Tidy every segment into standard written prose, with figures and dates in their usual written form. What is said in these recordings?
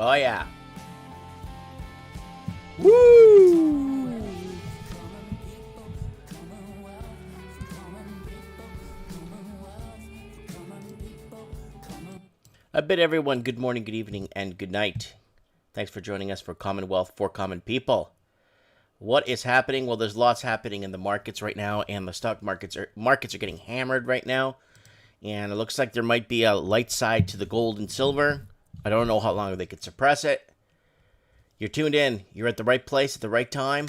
Oh, yeah. Woo! I bid everyone good morning, good evening, and good night. Thanks for joining us for Commonwealth for Common People. What is happening? Well, there's lots happening in the markets right now, and the stock markets are getting hammered right now. And it looks like there might be a light side to the gold and silver. I don't know how long they could suppress it. You're tuned in. You're at the right place at the right time.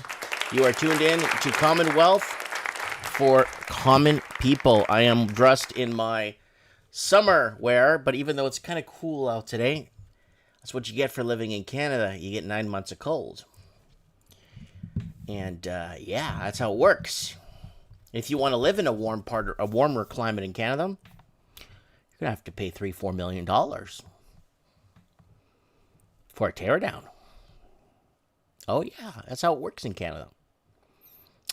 You are tuned in to Commonwealth for Common People. I am dressed in my summer wear, but even though it's kind of cool out today, that's what you get for living in Canada. You get 9 months of cold. And yeah, that's how it works. If you want to live in a warmer climate in Canada, you're gonna have to pay $3-4 million for a teardown. Oh yeah, that's how it works in Canada.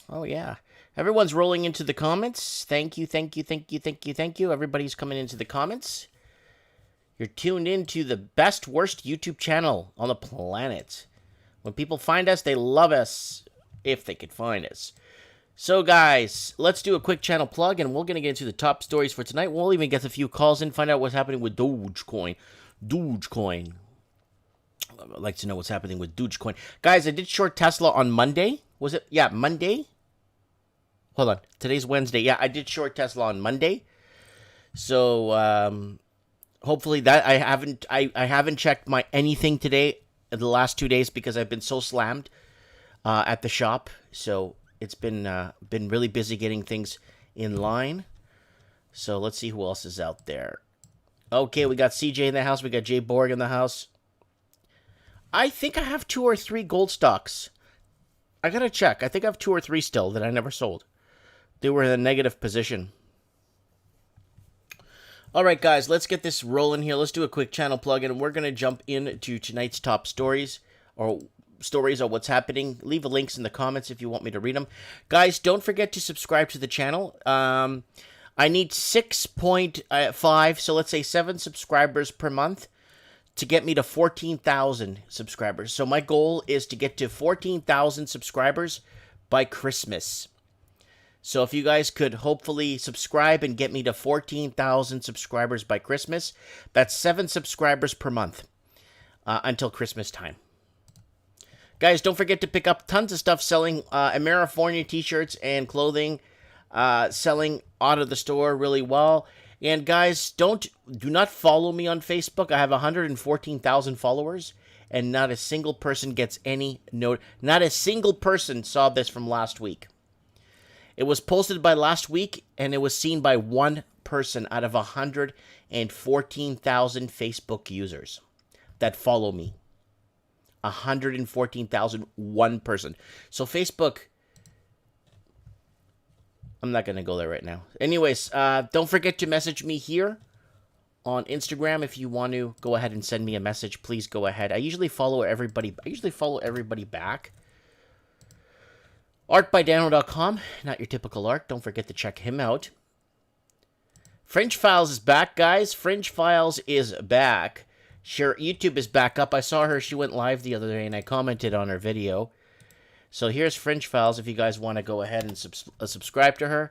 Oh yeah. Everyone's rolling into the comments. Thank you. Everybody's coming into the comments. You're tuned into the best, worst YouTube channel on the planet. When people find us, they love us if they could find us. So, guys, let's do a quick channel plug, and we're going to get into the top stories for tonight. We'll even get a few calls in, find out what's happening with Dogecoin. I'd like to know what's happening with Dogecoin. Guys, I did short Tesla on Monday. Was it? Yeah, Monday? Hold on. Today's Wednesday. Yeah, I did short Tesla on Monday. So, hopefully that I haven't checked my anything today in the last 2 days because I've been so slammed at the shop. So it's been really busy getting things in line. So let's see who else is out there. Okay, we got CJ in the house. We got Jay Borg in the house. I think I have 2 or 3 gold stocks. I gotta check. I think I have 2 or 3 still that I never sold. They were in a negative position. All right, guys, let's get this rolling here. Let's do a quick channel plug, and we're going to jump into tonight's top stories or what's happening. Leave the links in the comments if you want me to read them. Guys, don't forget to subscribe to the channel. I need 6.5, so let's say 7 subscribers per month to get me to 14,000 subscribers. So my goal is to get to 14,000 subscribers by Christmas. So if you guys could hopefully subscribe and get me to 14,000 subscribers by Christmas, that's 7 subscribers per month until Christmas time. Guys, don't forget to pick up tons of stuff selling Amerifornia t-shirts and clothing, selling out of the store really well. And guys, do not follow me on Facebook. I have 114,000 followers, and not a single person gets any note. Not a single person saw this from last week. It was posted by last week, and it was seen by 1 person out of 114,000 Facebook users that follow me. 114,000, 1 person. So Facebook, I'm not going to go there right now. Anyways, don't forget to message me here on Instagram if you want to go ahead and send me a message. Please go ahead. I usually follow everybody back. Artbydano.com, not your typical art. Don't forget to check him out. Fringe Files is back, guys. Fringe Files is back. Sure, YouTube is back up. I saw her. She went live the other day, and I commented on her video. So here's Fringe Files if you guys want to go ahead and subscribe to her.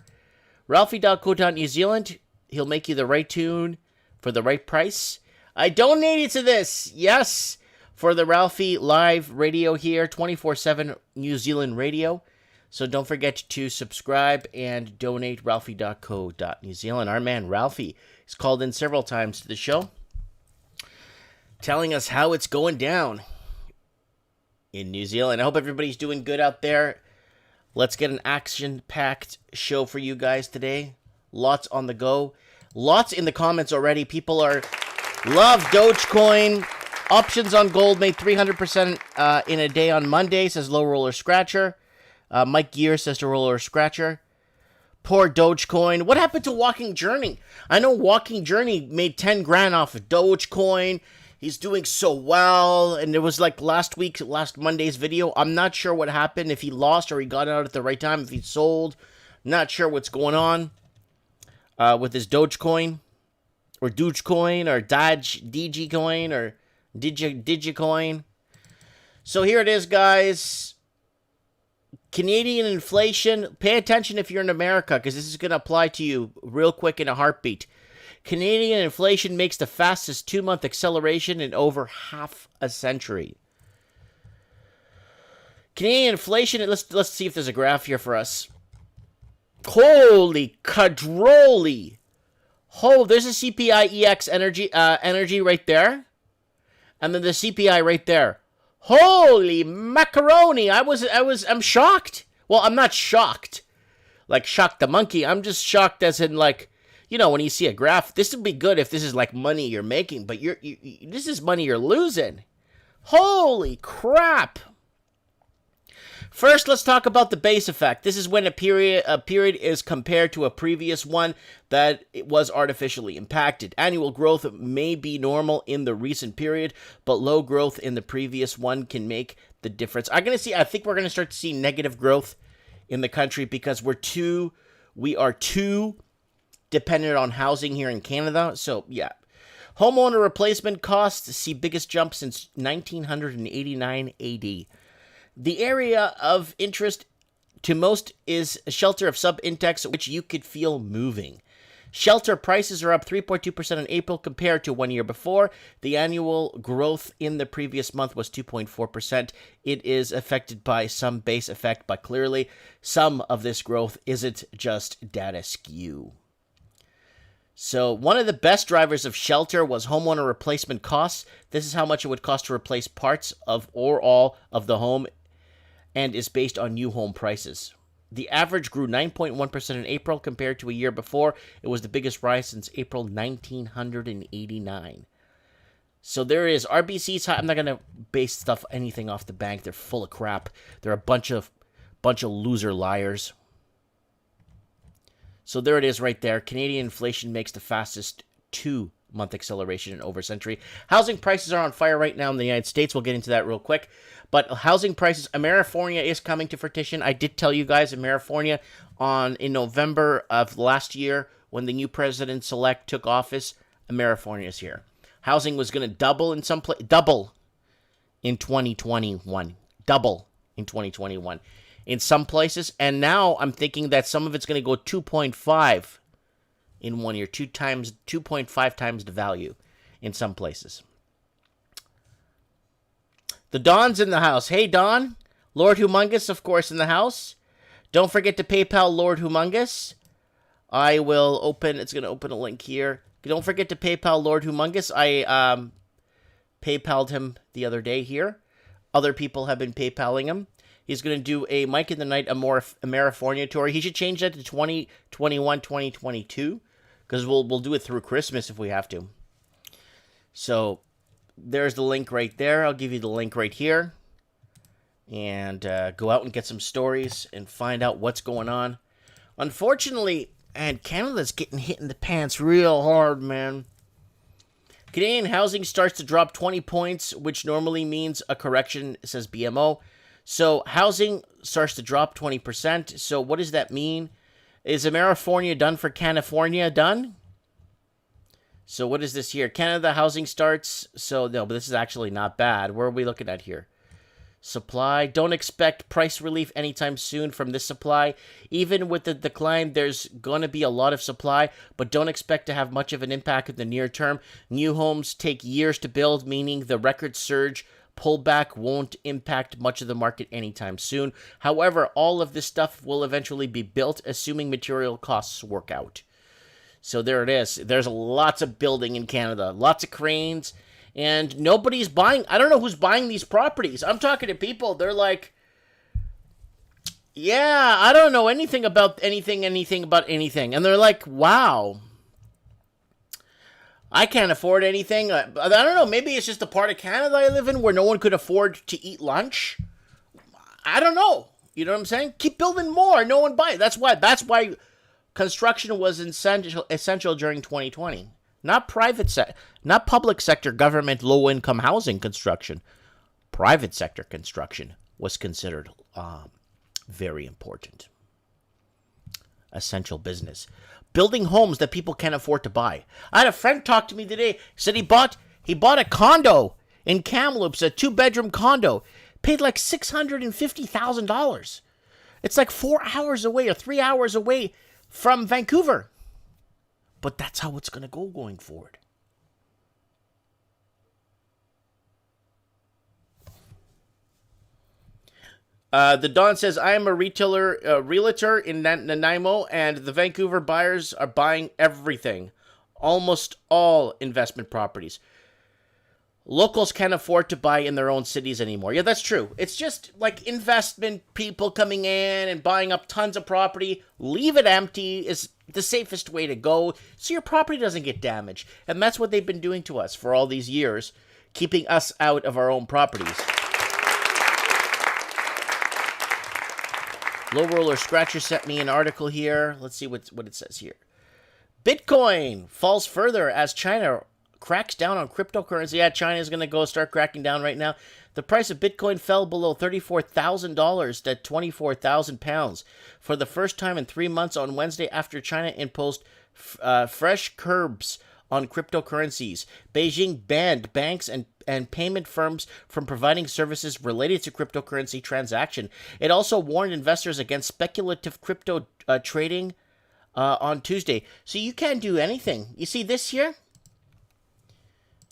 Ralphie.co.New Zealand. He'll make you the right tune for the right price. I donated to this. Yes, for the Ralphie live radio here, 24/7 New Zealand radio. So don't forget to subscribe and donate. Ralphie.co.New Zealand. Our man Ralphie has called in several times to the show, telling us how it's going down in New Zealand. I hope everybody's doing good out there. Let's get an action-packed show for you guys today. Lots on the go. Lots in the comments already. People love Dogecoin. Options on gold made 300% in a day on Monday, says Low Roller Scratcher. Mike Gear says to Roller Scratcher. Poor Dogecoin. What happened to Walking Journey? I know Walking Journey made 10 grand off of Dogecoin. He's doing so well. And there was like last Monday's video. I'm not sure what happened. If he lost or he got out at the right time. If he sold. Not sure what's going on with his Dogecoin. Or Dogecoin. Or DG Coin. Or Digicoin. So here it is, guys. Canadian inflation. Pay attention if you're in America, because this is going to apply to you real quick in a heartbeat. Canadian inflation makes the fastest 2-month acceleration in over half a century. Canadian inflation, let's see if there's a graph here for us. Holy cadroli. Oh, there's a CPI EX energy right there. And then the CPI right there. Holy macaroni. I'm shocked. Well, I'm not shocked. Like shocked the monkey. I'm just shocked as in like, you know, when you see a graph, this would be good if this is like money you're making, but this is money you're losing. Holy crap. First, let's talk about the base effect. This is when a period is compared to a previous one that it was artificially impacted. Annual growth may be normal in the recent period, but low growth in the previous one can make the difference. I think we're going to start to see negative growth in the country because we are too dependent on housing here in Canada. So, yeah. Homeowner replacement costs see biggest jump since 1989 AD. The area of interest to most is a shelter of sub-index, which you could feel moving. Shelter prices are up 3.2% in April compared to 1 year before. The annual growth in the previous month was 2.4%. It is affected by some base effect, but clearly some of this growth isn't just data skew. So one of the best drivers of shelter was homeowner replacement costs. This is how much it would cost to replace parts of or all of the home and is based on new home prices. The average grew 9.1% in April compared to a year before. It was the biggest rise since April 1989. So there is RBC's high. I'm not going to base anything off the bank. They're full of crap. They're a bunch of loser liars. So there it is right there. Canadian inflation makes the fastest 2-month acceleration in over a century. Housing prices are on fire right now in the United States. We'll get into that real quick. But housing prices, Amerifornia is coming to fruition. I did tell you guys Amerifornia in November of last year when the new president-elect took office, Amerifornia is here. Housing was going to double in 2021. Double in 2021 in some places. And now I'm thinking that some of it's going to go 2.5 in 1 year, 2.5 times the value in some places. The Don's in the house. Hey, Don. Lord Humongous, of course, in the house. Don't forget to PayPal Lord Humongous. It's going to open a link here. Don't forget to PayPal Lord Humongous. I PayPal'd him the other day here. Other people have been PayPaling him. He's going to do a Mike in the Night Amerifornia tour. He should change that to 2021, 2022. Because we'll do it through Christmas if we have to. So there's the link right there. I'll give you the link right here. And go out and get some stories and find out what's going on. Unfortunately, and Canada's getting hit in the pants real hard, man. Canadian housing starts to drop 20 points, which normally means a correction, says BMO. So housing starts to drop 20%. So what does that mean? Is Amerifornia done for California done? So what is this here? Canada housing starts. So no, but this is actually not bad. Where are we looking at here? Supply. Don't expect price relief anytime soon from this supply. Even with the decline, there's going to be a lot of supply, but don't expect to have much of an impact in the near term. New homes take years to build, meaning the record surge pullback won't impact much of the market anytime soon. However, all of this stuff will eventually be built, assuming material costs work out. So there it is. There's lots of building in Canada, lots of cranes, and nobody's buying. I don't know who's buying these properties. I'm talking to people. They're like, yeah, I don't know anything about anything. And they're like, wow, I can't afford anything. I don't know. Maybe it's just the part of Canada I live in where no one could afford to eat lunch. I don't know. You know what I'm saying? Keep building more. No one buy it. That's why construction was essential during 2020. Not not public sector government low-income housing construction. Private sector construction was considered very important. Essential business. Building homes that people can't afford to buy. I had a friend talk to me today. Said he bought a condo In Kamloops, a 2-bedroom condo paid like $650,000. It's like 4 hours away or 3 hours away from Vancouver. But that's how it's going to go going forward. The Don says, I am a realtor in Nanaimo, and the Vancouver buyers are buying everything. Almost all investment properties. Locals can't afford to buy in their own cities anymore. Yeah, that's true. It's just like investment people coming in and buying up tons of property. Leave it empty is the safest way to go so your property doesn't get damaged. And that's what they've been doing to us for all these years, keeping us out of our own properties. Low Roller Scratcher sent me an article here. Let's see what it says here. Bitcoin falls further as China cracks down on cryptocurrency. Yeah, China is going to start cracking down right now. The price of Bitcoin fell below $34,000 to 24,000 pounds for the first time in 3 months on Wednesday after China imposed fresh curbs on cryptocurrencies. Beijing banned banks and payment firms from providing services related to cryptocurrency transaction. It also warned investors against speculative crypto trading on Tuesday. So you can't do anything. You see this here?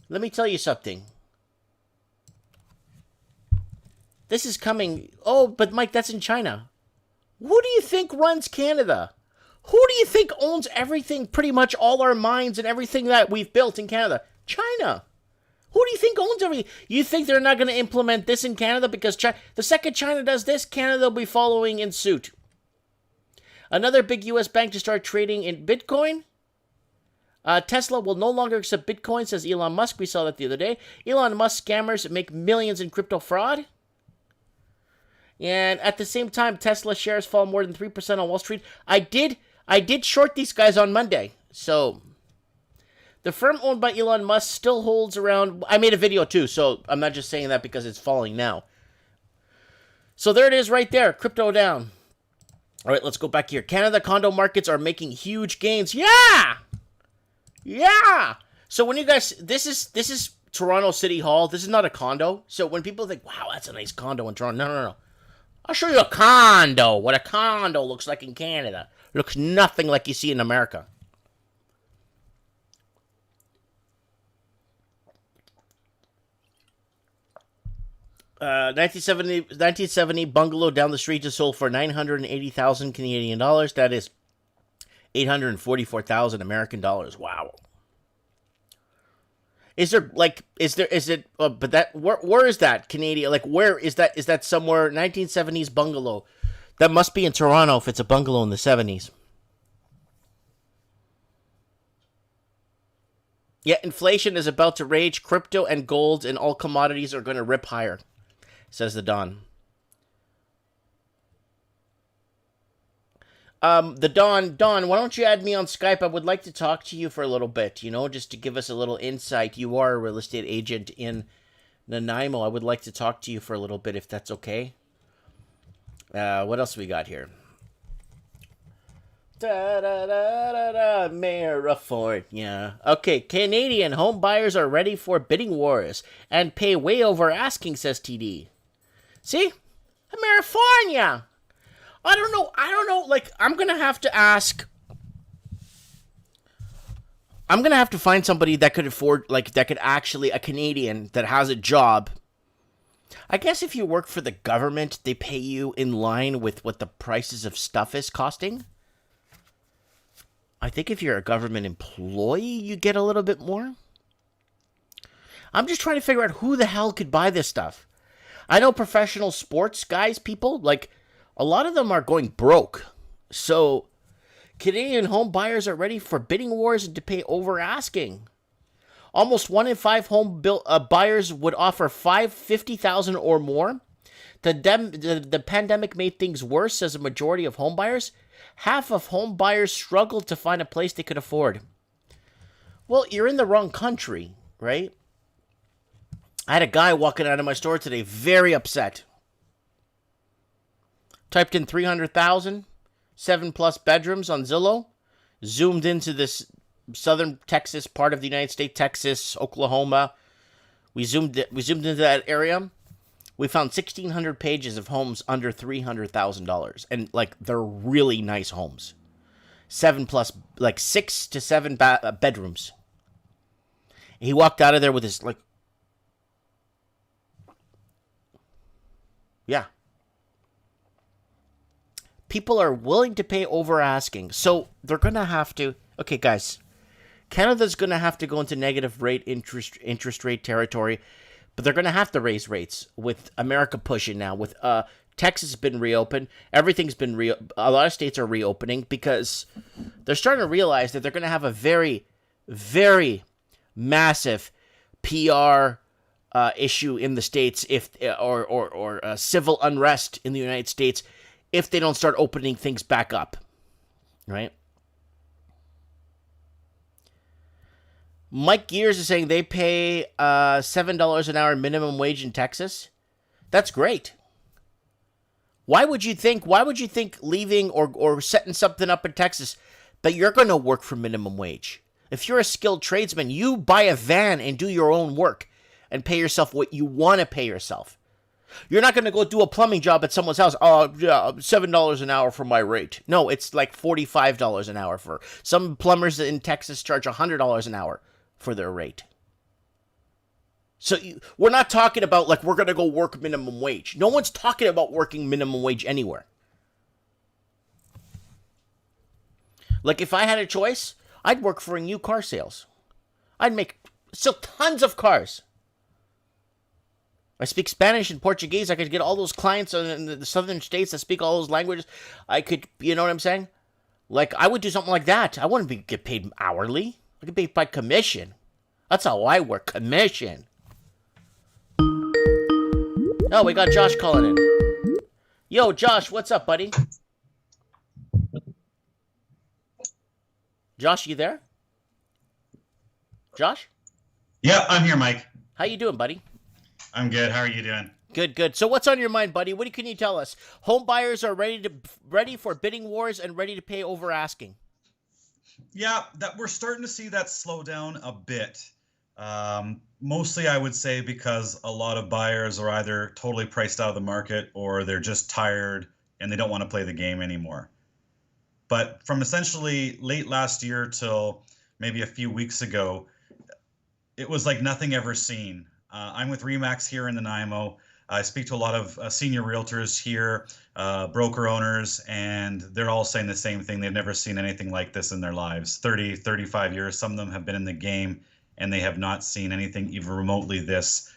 Let me tell you something. This is coming. Oh, but Mike, that's in China. Who do you think runs Canada? Who do you think owns everything, pretty much all our mines and everything that we've built in Canada? China. Who do you think owns everything? You think they're not going to implement this in Canada? Because the second China does this, Canada will be following in suit. Another big U.S. bank to start trading in Bitcoin. Tesla will no longer accept Bitcoin, says Elon Musk. We saw that the other day. Elon Musk scammers make millions in crypto fraud. And at the same time, Tesla shares fall more than 3% on Wall Street. I did short these guys on Monday. So the firm owned by Elon Musk still holds around. I made a video too, so I'm not just saying that because it's falling now. So there it is right there. Crypto down. All right, let's go back here. Canada condo markets are making huge gains. Yeah! Yeah! So when you guys, this is Toronto City Hall. This is not a condo. So when people think, wow, that's a nice condo in Toronto. No. I'll show you a condo. What a condo looks like in Canada. Looks nothing like you see in America. Uh, 1970 bungalow down the street is sold for 980,000 Canadian dollars. That is 844,000 American dollars. Wow. Is it, but that, where is that Canadian? Like, where is that? Is that somewhere, 1970s bungalow? That must be in Toronto if it's a bungalow in the 70s. Yeah, inflation is about to rage. Crypto and gold and all commodities are going to rip higher, says the Don. The Don, why don't you add me on Skype? I would like to talk to you for a little bit, just to give us a little insight. You are a real estate agent in Nanaimo. I would like to talk to you for a little bit, if that's okay. What else we got here? Mayor yeah. Okay, Canadian home buyers are ready for bidding wars and pay way over asking, says TD. See? California. I don't know. Like, I'm going to have to ask. I'm going to have to find somebody that could afford, that could actually, a Canadian that has a job. I guess if you work for the government, they pay you in line with what the prices of stuff is costing. I think if you're a government employee, you get a little bit more. I'm just trying to figure out who the hell could buy this stuff. I know professional sports guys, people, a lot of them are going broke. So, Canadian home buyers are ready for bidding wars and to pay over asking. Almost 1 in 5 home buyers would offer $50,000 or more. The pandemic made things worse, says a majority of home buyers. Half of home buyers struggled to find a place they could afford. Well, you're in the wrong country, right? I had a guy walking out of my store today, very upset. Typed in 300,000, 7+ bedrooms on Zillow. Zoomed into this southern Texas part of the United States, Texas, Oklahoma, We zoomed into that area. We found 1,600 pages of homes under $300,000, and like they're really nice homes. 7 plus, like 6 to 7 bedrooms. He walked out of there with his like, yeah. People are willing to pay over asking, so they're gonna have to. Okay, guys, Canada's gonna have to go into negative rate interest rate territory, but they're gonna have to raise rates with America pushing now. With Texas has been reopened, everything's been a lot of states are reopening because they're starting to realize that they're gonna have a very, very massive PR issue in the states if or civil unrest in the United States if they don't start opening things back up, right? Mike Gears is saying they pay $7 an hour minimum wage in Texas. That's great. Why would you think leaving or setting something up in Texas that you're going to work for minimum wage? If you're a skilled tradesman, you buy a van and do your own work and pay yourself what you want to pay yourself. You're not going to go do a plumbing job at someone's house. Oh, yeah, $7 an hour for my rate. No, it's like $45 an hour for some plumbers in Texas charge $100 an hour for their rate. So we're not talking about like we're going to go work minimum wage. No one's talking about working minimum wage anywhere. Like if I had a choice, I'd work for a new car sales. I'd make still tons of cars. I speak Spanish and Portuguese. I could get all those clients in the southern states that speak all those languages. I could, you know what I'm saying? Like, I would do something like that. I wouldn't get paid hourly. I get paid by commission. That's how I work, commission. Oh, we got Josh calling in. Yo, Josh, what's up, buddy? Josh, you there? Josh? Yeah, I'm here, Mike. How you doing, buddy? I'm good. How are you doing? Good, good. So what's on your mind, buddy? What can you tell us? Home buyers are ready for bidding wars and ready to pay over asking. Yeah, that we're starting to see that slow down a bit. Mostly, I would say because a lot of buyers are either totally priced out of the market or they're just tired and they don't want to play the game anymore. But from essentially late last year till maybe a few weeks ago, it was like nothing ever seen. I'm with Remax here in the Nanaimo. I speak to a lot of senior realtors here, broker owners, and they're all saying the same thing. They've never seen anything like this in their lives. 30, 35 years. Some of them have been in the game, and they have not seen anything even remotely this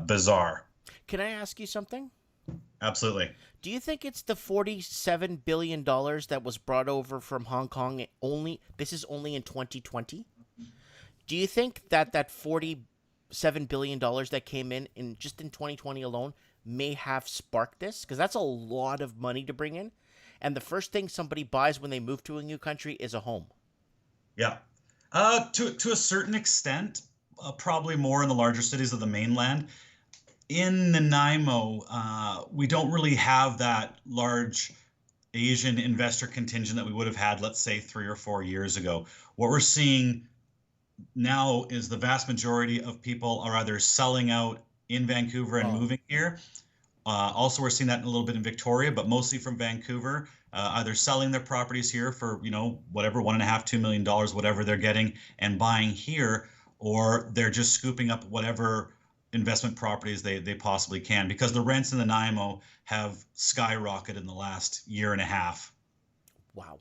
bizarre. Can I ask you something? Absolutely. Do you think it's the $47 billion that was brought over from Hong Kong this is only in 2020? Do you think that $47 billion that came in just in 2020 alone may have sparked this? Because that's a lot of money to bring in. And the first thing somebody buys when they move to a new country is a home. Yeah. To a certain extent, probably more in the larger cities of the mainland. In Nanaimo, we don't really have that large Asian investor contingent that we would have had, let's say, 3 or 4 years ago. What we're seeing now is the vast majority of people are either selling out in Vancouver and moving here. Also, we're seeing that a little bit in Victoria, but mostly from Vancouver, either selling their properties here for, whatever, $1.5, $2 million, whatever they're getting, and buying here, or they're just scooping up whatever investment properties they possibly can, because the rents in the Nanaimo have skyrocketed in the last year and a half. Wow.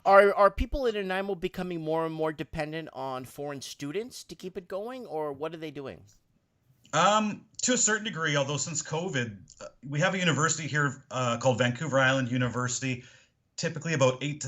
Are people in Nanaimo becoming more and more dependent on foreign students to keep it going, or what are they doing? To a certain degree, although since COVID, we have a university here called Vancouver Island University, typically about 8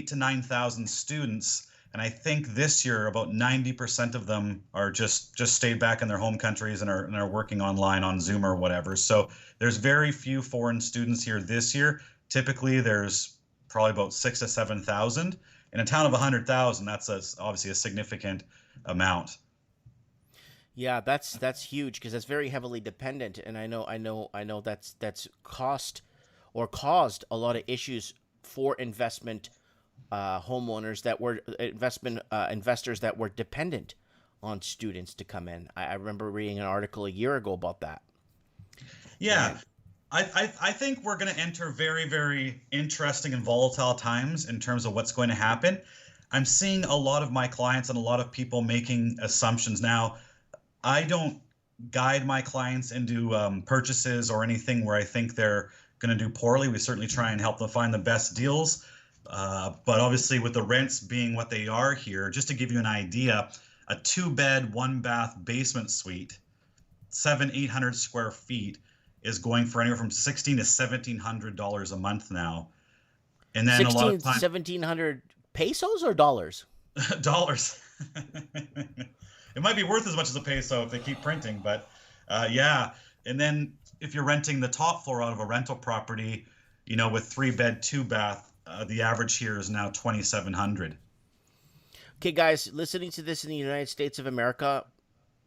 to 9,000 students. And I think this year about 90% of them are just stayed back in their home countries and are working online on Zoom or whatever. So there's very few foreign students here this year. Typically, there's probably about 6,000 to 7,000. In a town of 100,000, that's obviously a significant amount. Yeah, that's huge because that's very heavily dependent, and I know that's caused a lot of issues for investment homeowners that were investors that were dependent on students to come in. I remember reading an article a year ago about that. Yeah. I think we're going to enter very, very interesting and volatile times in terms of what's going to happen. I'm seeing a lot of my clients and a lot of people making assumptions. Now, I don't guide my clients into purchases or anything where I think they're going to do poorly. We certainly try and help them find the best deals. But obviously, with the rents being what they are here, just to give you an idea, a 2-bed, 1-bath basement suite, 800 square feet, is going for anywhere from $1,600 to $1,700 a month now. And then 16, a lot of times, 1,700 pesos or dollars? dollars. It might be worth as much as a peso if they keep printing, but yeah. And then if you're renting the top floor out of a rental property, with 3-bed, 2-bath, the average here is now $2,700. Okay, guys, listening to this in the United States of America,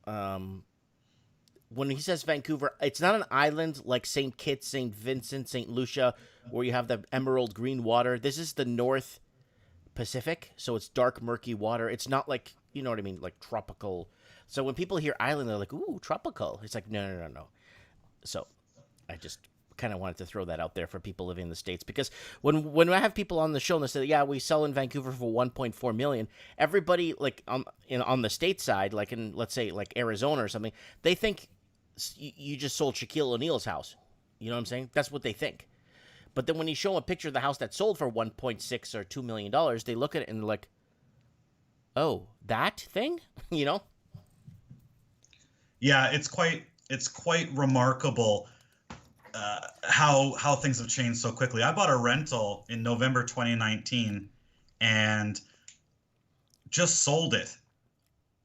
when he says Vancouver, it's not an island like St. Kitts, St. Vincent, St. Lucia, where you have the emerald green water. This is the North Pacific, so it's dark, murky water. It's not like, you know what I mean, like tropical. So when people hear island, they're like, ooh, tropical. It's like, no. So I just kind of wanted to throw that out there for people living in the States, because when I have people on the show and they say, yeah, we sell in Vancouver for 1.4 million, everybody like on the state side, like in, let's say, like Arizona or something, they think you just sold Shaquille O'Neal's house. You know what I'm saying? That's what they think. But then when you show them a picture of the house that sold for 1.6 or $2 million, they look at it and they're like, oh, that thing? Yeah, it's quite remarkable how things have changed so quickly. I bought a rental in November 2019 and just sold it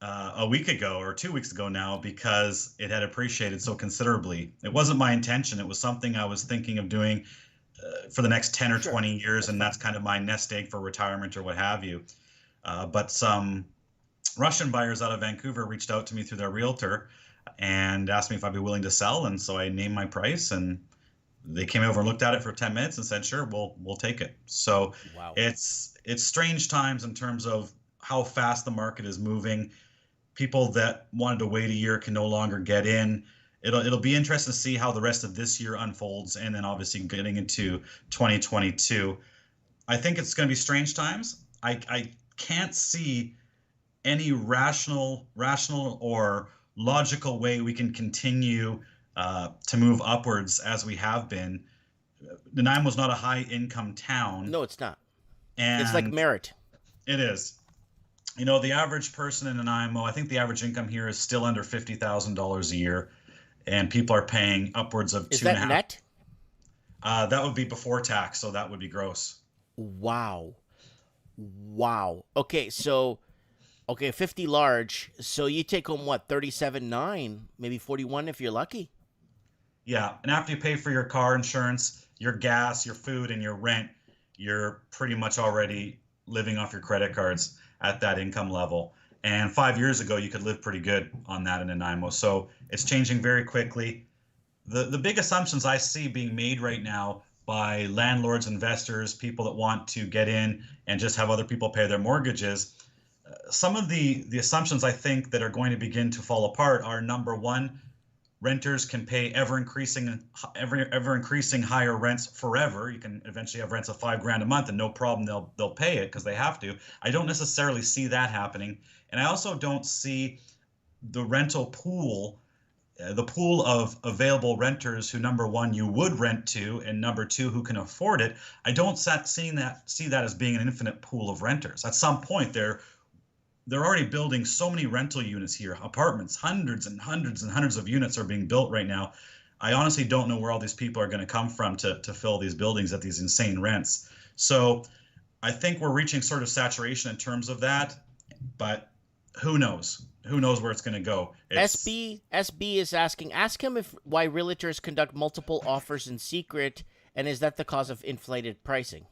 a week ago or 2 weeks ago now, because it had appreciated so considerably. It wasn't my intention. It was something I was thinking of doing for the next 10 or 20 years, and that's kind of my nest egg for retirement or what have you. But some Russian buyers out of Vancouver reached out to me through their realtor and asked me if I'd be willing to sell, and so I named my price, and they came over and looked at it for 10 minutes and said, sure, we'll take it. So wow. It's strange times in terms of how fast the market is moving. People that wanted to wait a year can no longer get in. It'll be interesting to see how the rest of this year unfolds, and then obviously getting into 2022. I think it's going to be strange times. I can't see any rational or logical way we can continue to move upwards as we have been. Nanaimo's not a high income town. No, it's not. And it's like Merritt. It is. The average person in Nanaimo, I think the average income here is still under $50,000 a year, and people are paying upwards of Is two and a that half. net? That would be before tax, so that would be gross. Wow. Okay, so 50 large. So you take home what, 37.9, maybe 41 if you're lucky. Yeah, and after you pay for your car insurance, your gas, your food, and your rent, you're pretty much already living off your credit cards at that income level. And 5 years ago, you could live pretty good on that in Nanaimo. So it's changing very quickly. The big assumptions I see being made right now by landlords, investors, people that want to get in and just have other people pay their mortgages, some of the assumptions I think that are going to begin to fall apart are, number one, renters can pay ever increasing higher rents forever. You can eventually have rents of $5,000 a month and no problem they'll pay it because they have to. I don't necessarily see that happening, and I also don't see the rental pool, the pool of available renters who, number one, you would rent to, and number two, who can afford it. I don't see that as being an infinite pool of renters. At some point, they're already building so many rental units here, apartments, hundreds and hundreds and hundreds of units are being built right now. I honestly don't know where all these people are going to come from to fill these buildings at these insane rents. So I think we're reaching sort of saturation in terms of that, but who knows? Who knows where it's going to go? SB is asking, ask him why realtors conduct multiple offers in secret, and is that the cause of inflated pricing?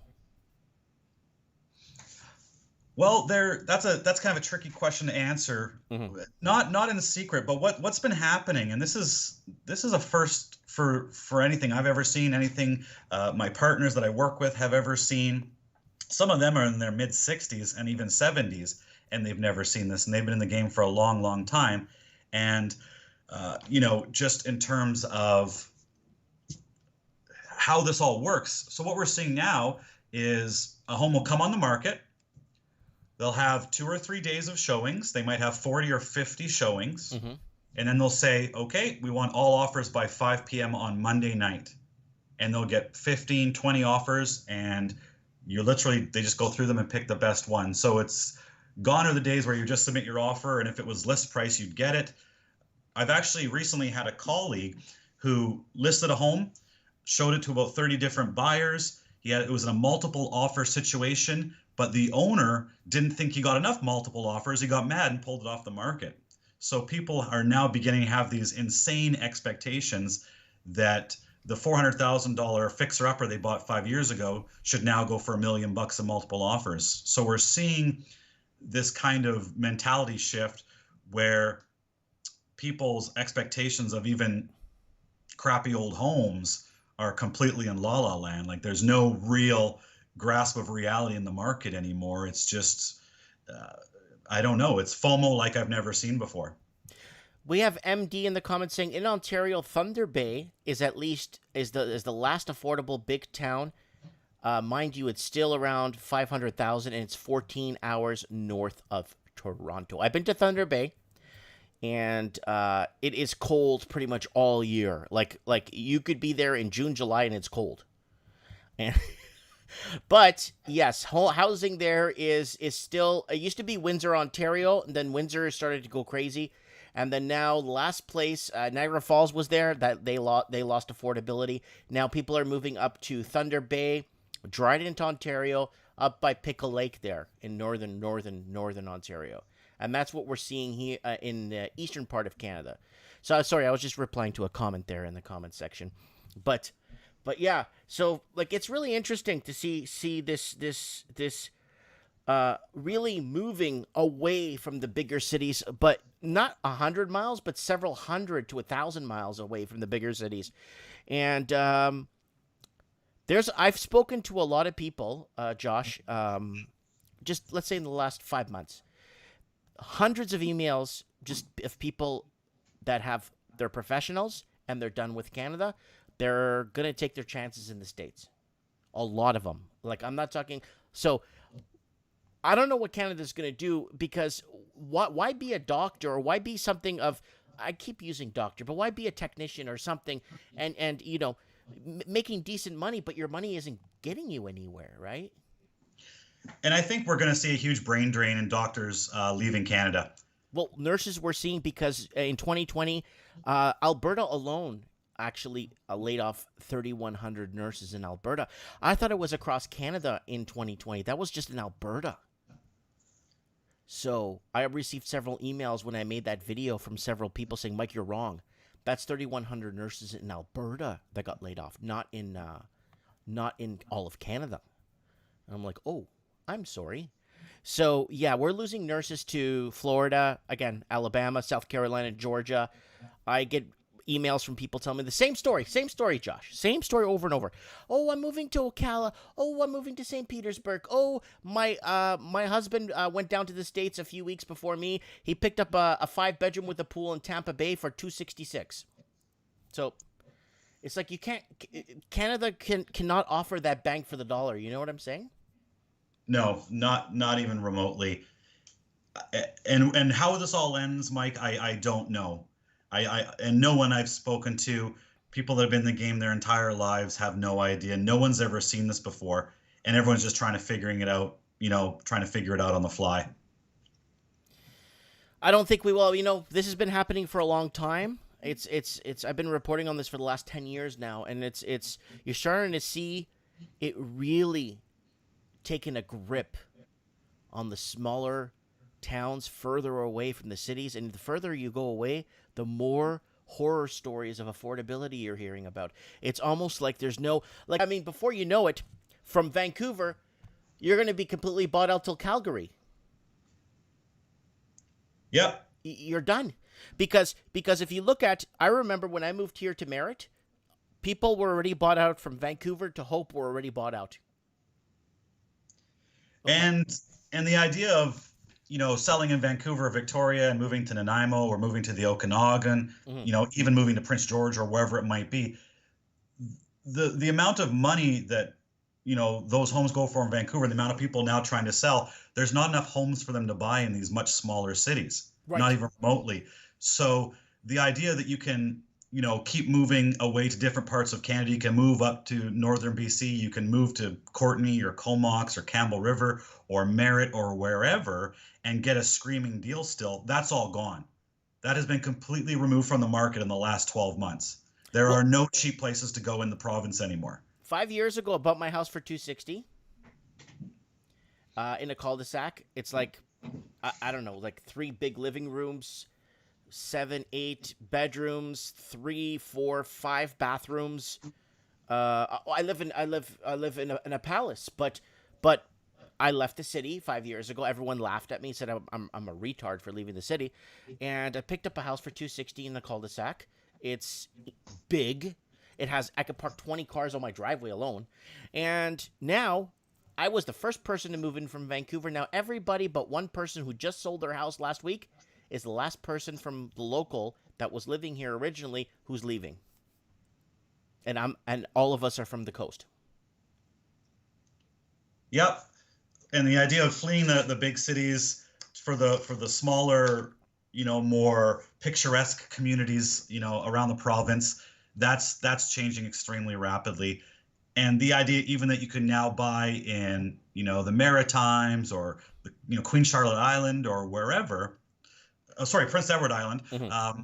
Well, that's kind of a tricky question to answer. Mm-hmm. Not in secret, but what's been happening, and this is a first for anything I've ever seen, anything my partners that I work with have ever seen. Some of them are in their mid 60s and even 70s, and they've never seen this, and they've been in the game for a long, long time. And just in terms of how this all works. So what we're seeing now is a home will come on the market. They'll have 2 or 3 days of showings. They might have 40 or 50 showings. Mm-hmm. And then they'll say, okay, we want all offers by 5 p.m. on Monday night. And they'll get 15, 20 offers, and they just go through them and pick the best one. So it's gone are the days where you just submit your offer, and if it was list price, you'd get it. I've actually recently had a colleague who listed a home, showed it to about 30 different buyers. It was in a multiple offer situation, but the owner didn't think he got enough multiple offers. He got mad and pulled it off the market. So people are now beginning to have these insane expectations that the $400,000 fixer-upper they bought 5 years ago should now go for $1 million in multiple offers. So we're seeing this kind of mentality shift where people's expectations of even crappy old homes are completely in la la land. Like there's no real grasp of reality in the market anymore. It's just, I don't know. It's FOMO like I've never seen before. We have MD in the comments saying in Ontario, Thunder Bay is the last affordable big town. Mind you, it's still around 500,000 and it's 14 hours north of Toronto. I've been to Thunder Bay, and it is cold pretty much all year. Like you could be there in June, July, and it's cold. And but yes, housing there is still. It used to be Windsor, Ontario, and then Windsor started to go crazy. And then now, last place, Niagara Falls was there. That they lost affordability. Now people are moving up to Thunder Bay, Dryden, Ontario, up by Pickle Lake there in northern Ontario, and that's what we're seeing here in the eastern part of Canada. So sorry, I was just replying to a comment there in the comment section, but yeah. So like, it's really interesting to see this really moving away from the bigger cities, but not 100 miles, but several hundred to 1,000 miles away from the bigger cities. And I've spoken to a lot of people, Josh, just let's say in the last 5 months, hundreds of emails just of people that they're professionals and they're done with Canada. They're going to take their chances in the States. A lot of them. Like, I'm not talking. So I don't know what Canada's going to do, because why be a doctor, or why be something of, I keep using doctor, but why be a technician or something and making decent money, but your money isn't getting you anywhere, right? And I think we're going to see a huge brain drain in doctors leaving Canada. Well, nurses we're seeing, because in 2020, Alberta alone actually laid off 3,100 nurses in Alberta. I thought it was across Canada in 2020. That was just in Alberta. So I received several emails when I made that video from several people saying, Mike, you're wrong. That's 3,100 nurses in Alberta that got laid off, not in all of Canada. And I'm like, oh, I'm sorry. So yeah, we're losing nurses to Florida, again, Alabama, South Carolina, Georgia. I get emails from people telling me the same story, Josh, same story over and over. Oh, I'm moving to Ocala. Oh, I'm moving to St. Petersburg. Oh, my husband went down to the States a few weeks before me. He picked up a 5-bedroom with a pool in Tampa Bay for $266. So it's like Canada cannot offer that bang for the dollar. You know what I'm saying? No, not even remotely. And how this all ends, Mike, I don't know. And no one I've spoken to, people that have been in the game their entire lives, have no idea. No one's ever seen this before, and everyone's just trying to figure it out on the fly. I don't think we will. This has been happening for a long time. It's I've been reporting on this for the last 10 years now, and it's you're starting to see it really taking a grip on the smaller towns further away from the cities, and the further you go away, the more horror stories of affordability you're hearing about. It's almost like there's no, before you know it, from Vancouver, you're going to be completely bought out till Calgary. Yep. You're done. Because if you look at, I remember when I moved here to Merritt, people were already bought out. From Vancouver to Hope were already bought out. Okay. And the idea of, selling in Vancouver or Victoria and moving to Nanaimo or moving to the Okanagan, Hmm. even moving to Prince George or wherever it might be, the amount of money that those homes go for in Vancouver, the amount of people now trying to sell, there's not enough homes for them to buy in these much smaller cities, not Right. even remotely. So the idea that you can keep moving away to different parts of Canada, you can move up to northern BC, you can move to Courtenay or Comox or Campbell River or Merritt or wherever and get a screaming deal still, that's all gone. That has been completely removed from the market in the last 12 months. There are Well, no cheap places to go in the province anymore. 5 years ago, I bought my house for 260 in a cul-de-sac. It's like I don't know, like three big living rooms, 7, 8 bedrooms, 3, 4, 5 bathrooms. I live in a palace, but I left the city 5 years ago. Everyone laughed at me, said I'm a retard for leaving the city, and I picked up a house for 260 in the cul-de-sac. It's big. I could park 20 cars on my driveway alone, and now I was the first person to move in from Vancouver. Now everybody but one person who just sold their house last week is the last person from the local that was living here originally who's leaving. And all of us are from the coast. Yep. And the idea of fleeing the big cities for the smaller, more picturesque communities, around the province, that's changing extremely rapidly. And the idea even that you can now buy in, the Maritimes or Queen Charlotte Island or wherever, oh, sorry, Prince Edward Island, Mm-hmm.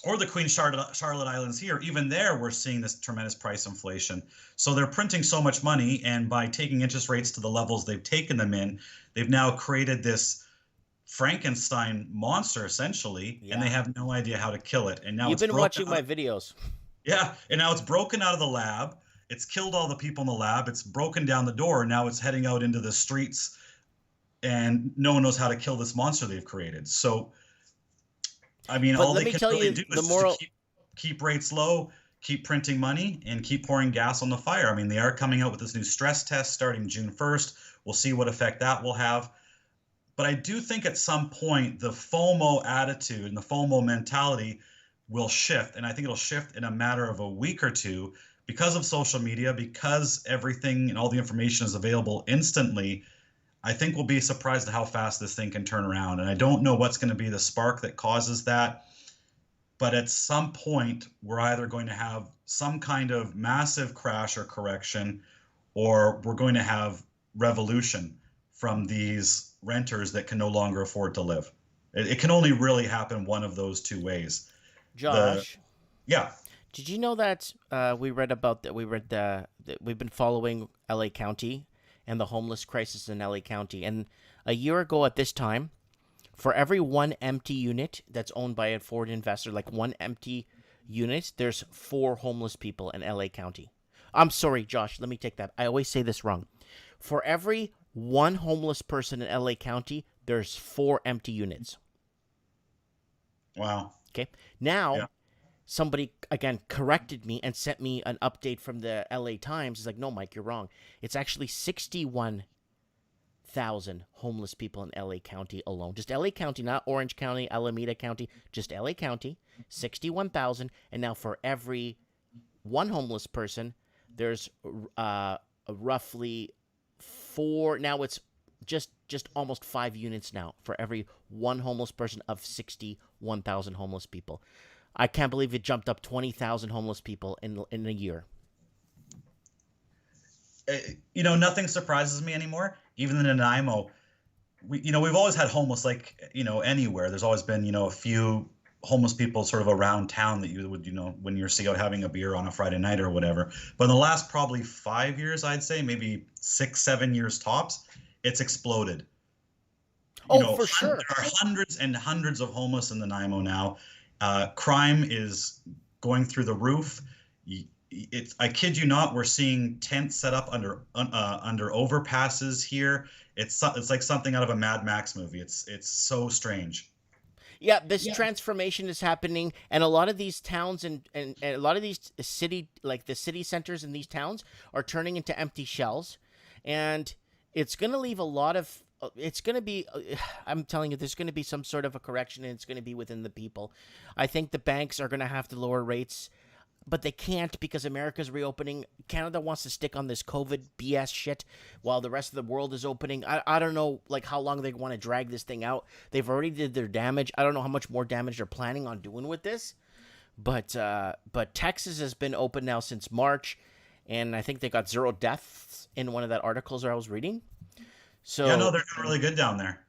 or the Queen Charlotte Islands here, even there, we're seeing this tremendous price inflation. So they're printing so much money, and by taking interest rates to the levels they've taken them in, they've now created this Frankenstein monster essentially, and they Yeah. have no idea how to kill it. And now You've it's been broken watching out. my videos. Yeah, and now it's broken out of the lab. It's killed all the people in the lab. It's broken down the door. And now it's heading out into the streets, and no one knows how to kill this monster they've created. So I mean, But all let they me can tell really you do the is just to moral. keep rates low, keep printing money, and keep pouring gas on the fire. I mean, they are coming out with this new stress test starting June 1st. We'll see what effect that will have. But I do think at some point the FOMO attitude and the FOMO mentality will shift. And I think it'll shift in a matter of a week or two because of social media, because everything and all the information is available instantly. I think we'll be surprised at how fast this thing can turn around. And I don't know what's going to be the spark that causes that. But at some point, we're either going to have some kind of massive crash or correction, or we're going to have revolution from these renters that can no longer afford to live. It can only really happen one of those two ways. The Josh, Yeah. did you know that we read about that? We read that we've been following LA County and the homeless crisis in LA County. And a year ago at this time, for every one empty unit that's owned by a foreign investor, like one empty unit, there's 4 homeless people in LA County. I'm sorry, Josh, let me take that. I always say this wrong. For every one homeless person in LA County, there's 4 empty units. Wow. Okay. Yeah. Now, somebody again corrected me and sent me an update from the LA Times. It's like, no, Mike, you're wrong. It's actually 61,000 homeless people in LA County alone. Just LA County, not Orange County, Alameda County, just LA County, 61,000. And now for every one homeless person, there's roughly 4. Now it's just almost 5 units now for every one homeless person of 61,000 homeless people. I can't believe it jumped up 20,000 homeless people in a year. Nothing surprises me anymore. Even in Nanaimo, we've always had homeless, like, anywhere. There's always been, a few homeless people sort of around town that you would, when you're out having a beer on a Friday night or whatever. But in the last probably 5 years, I'd say maybe 6, 7 years tops, it's exploded. Oh, for sure. There are hundreds and hundreds of homeless in Nanaimo now. Crime is going through the roof. I kid you not, we're seeing tents set up under overpasses here. It's like something out of a Mad Max movie. It's so strange. Yeah, this transformation is happening, and a lot of these towns and a lot of these like the city centers in these towns are turning into empty shells, and it's going to leave a lot of it's going to be, I'm telling you, there's going to be some sort of a correction, and it's going to be within the people. I think the banks are going to have to lower rates, but they can't because America's reopening. Canada wants to stick on this COVID BS shit while the rest of the world is opening. I don't know like how long they want to drag this thing out. They've already did their damage. I don't know how much more damage they're planning on doing with this. But Texas has been open now since March, and I think they got 0 deaths in one of that articles I was reading. So Yeah, no, they're doing really good down there.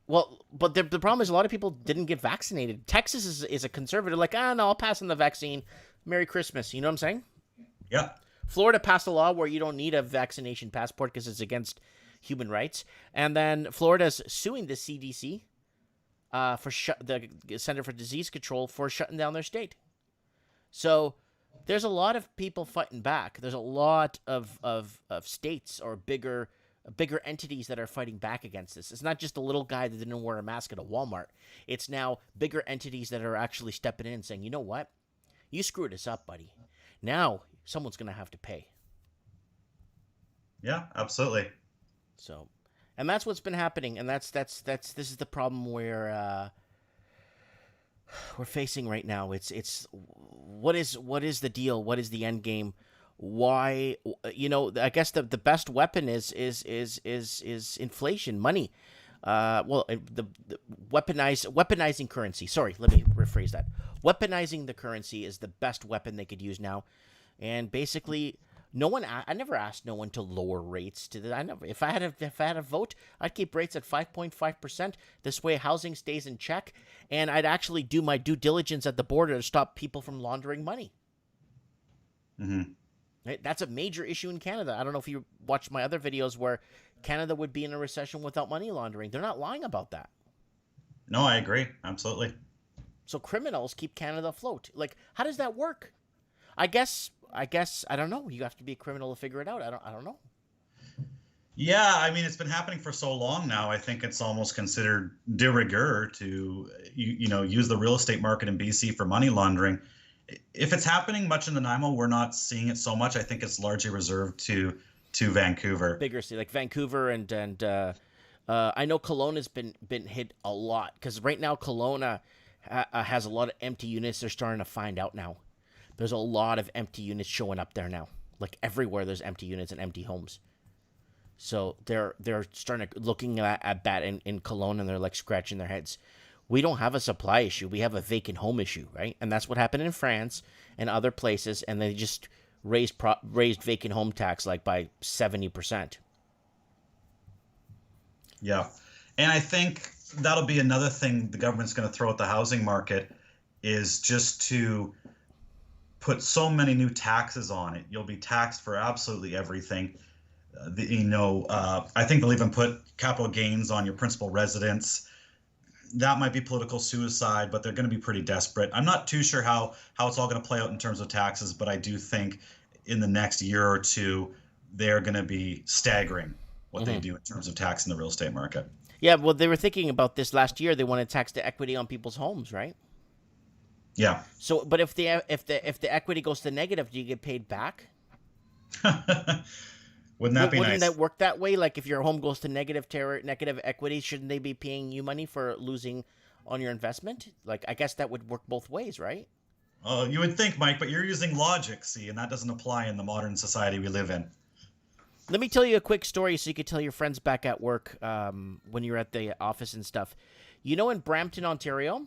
well, but the problem is a lot of people didn't get vaccinated. Texas is a conservative, like, no, I'll pass on the vaccine. Merry Christmas. You know what I'm saying? Yeah. Florida passed a law where you don't need a vaccination passport because it's against human rights. And then Florida's suing the CDC for the Center for Disease Control for shutting down their state. So there's a lot of people fighting back. There's a lot of states or bigger entities that are fighting back against this. It's not just a little guy that didn't wear a mask at a Walmart. It's now bigger entities that are actually stepping in and saying, you know what? You screwed us up, buddy. Now someone's going to have to pay. Yeah, absolutely. So, and that's what's been happening. And this is the problem we're facing right now. It's what is the deal? What is the end game? Why, I guess the best weapon is inflation, money. The weaponizing currency. Sorry, let me rephrase that. Weaponizing the currency is the best weapon they could use now, and basically, I never asked no one to lower rates. If I had a vote, I'd keep rates at 5.5%. This way, housing stays in check, and I'd actually do my due diligence at the border to stop people from laundering money. Mm-hmm. Right? That's a major issue in Canada. I don't know if you watched my other videos where Canada would be in a recession without money laundering. They're not lying about that. No, I agree. Absolutely. So criminals keep Canada afloat. Like, how does that work? I guess I don't know. You have to be a criminal to figure it out. I don't know. Yeah, I mean, it's been happening for so long now. I think it's almost considered de rigueur to use the real estate market in BC for money laundering. If it's happening much in the Nanaimo, we're not seeing it so much. I think it's largely reserved to Vancouver. Bigger city like Vancouver and I know Kelowna has been hit a lot because right now Kelowna has a lot of empty units. They're starting to find out now. There's a lot of empty units showing up there now. Like everywhere, there's empty units and empty homes. So they're starting to looking at that in Kelowna, and they're like scratching their heads. We don't have a supply issue. We have a vacant home issue, right? And that's what happened in France and other places, and they just raised vacant home tax like by 70%. Yeah, and I think that'll be another thing the government's going to throw at the housing market is just to put so many new taxes on it. You'll be taxed for absolutely everything. I think they'll even put capital gains on your principal residence. That might be political suicide, but they're going to be pretty desperate. I'm not too sure how it's all going to play out in terms of taxes, but I do think in the next year or two, they're going to be staggering what they do in terms of tax in the real estate market. Yeah, well, they were thinking about this last year. They wanted to tax the equity on people's homes, right? Yeah. So, but if the equity goes to negative, do you get paid back? Wouldn't that be nice? Wouldn't that work that way? Like if your home goes to negative equity, shouldn't they be paying you money for losing on your investment? Like I guess that would work both ways, right? Oh, you would think, Mike, but you're using logic, see, and that doesn't apply in the modern society we live in. Let me tell you a quick story so you could tell your friends back at work when you're at the office and stuff. You know, in Brampton, Ontario,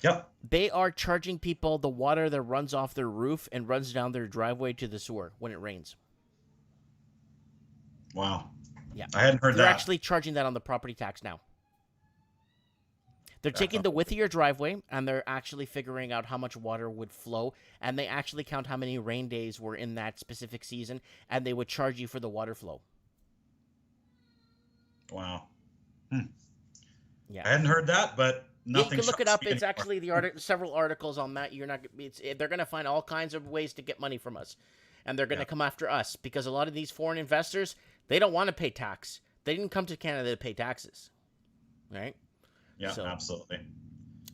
yep, they are charging people the water that runs off their roof and runs down their driveway to the sewer when it rains. Wow. Yeah. I hadn't heard that. They're actually charging that on the property tax now. They're taking the width of your driveway, and they're actually figuring out how much water would flow, and they actually count how many rain days were in that specific season, and they would charge you for the water flow. Wow. Yeah. I hadn't heard that, but nothing. You can look it up. It's actually several articles on that. They're going to find all kinds of ways to get money from us, and they're going to come after us because a lot of these foreign investors, they don't want to pay tax. They didn't come to Canada to pay taxes, right? Yeah, absolutely.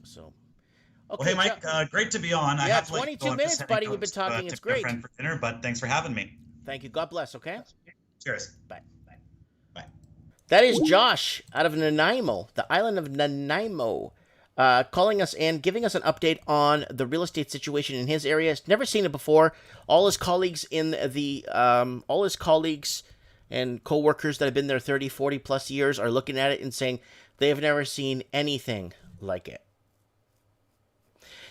So, okay, well, hey, Mike, great to be on. Yeah, 22 minutes, buddy. We've been talking. It's great. Friend for dinner, but thanks for having me. Thank you. God bless. Okay. Cheers. Bye. Bye. That is Josh out of Nanaimo, the island of Nanaimo, calling us and giving us an update on the real estate situation in his area. He's never seen it before. All his colleagues and co-workers that have been there 30, 40 plus years are looking at it and saying they have never seen anything like it.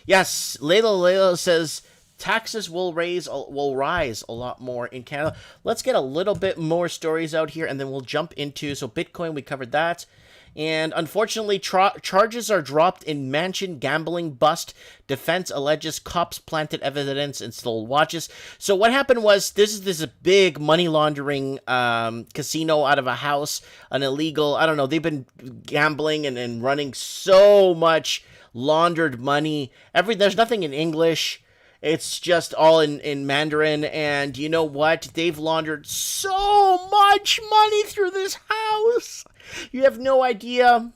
Yes, Layla says taxes will rise a lot more in Canada. Let's get a little bit more stories out here, and then we'll jump into, so Bitcoin, we covered that. And unfortunately, charges are dropped in mansion gambling bust. Defense alleges cops planted evidence and stole watches. So what happened was, this is a big money laundering casino out of a house, an illegal, I don't know, they've been gambling and running so much laundered money. There's nothing in English. It's just all in Mandarin, and you know what? They've laundered so much money through this house. You have no idea.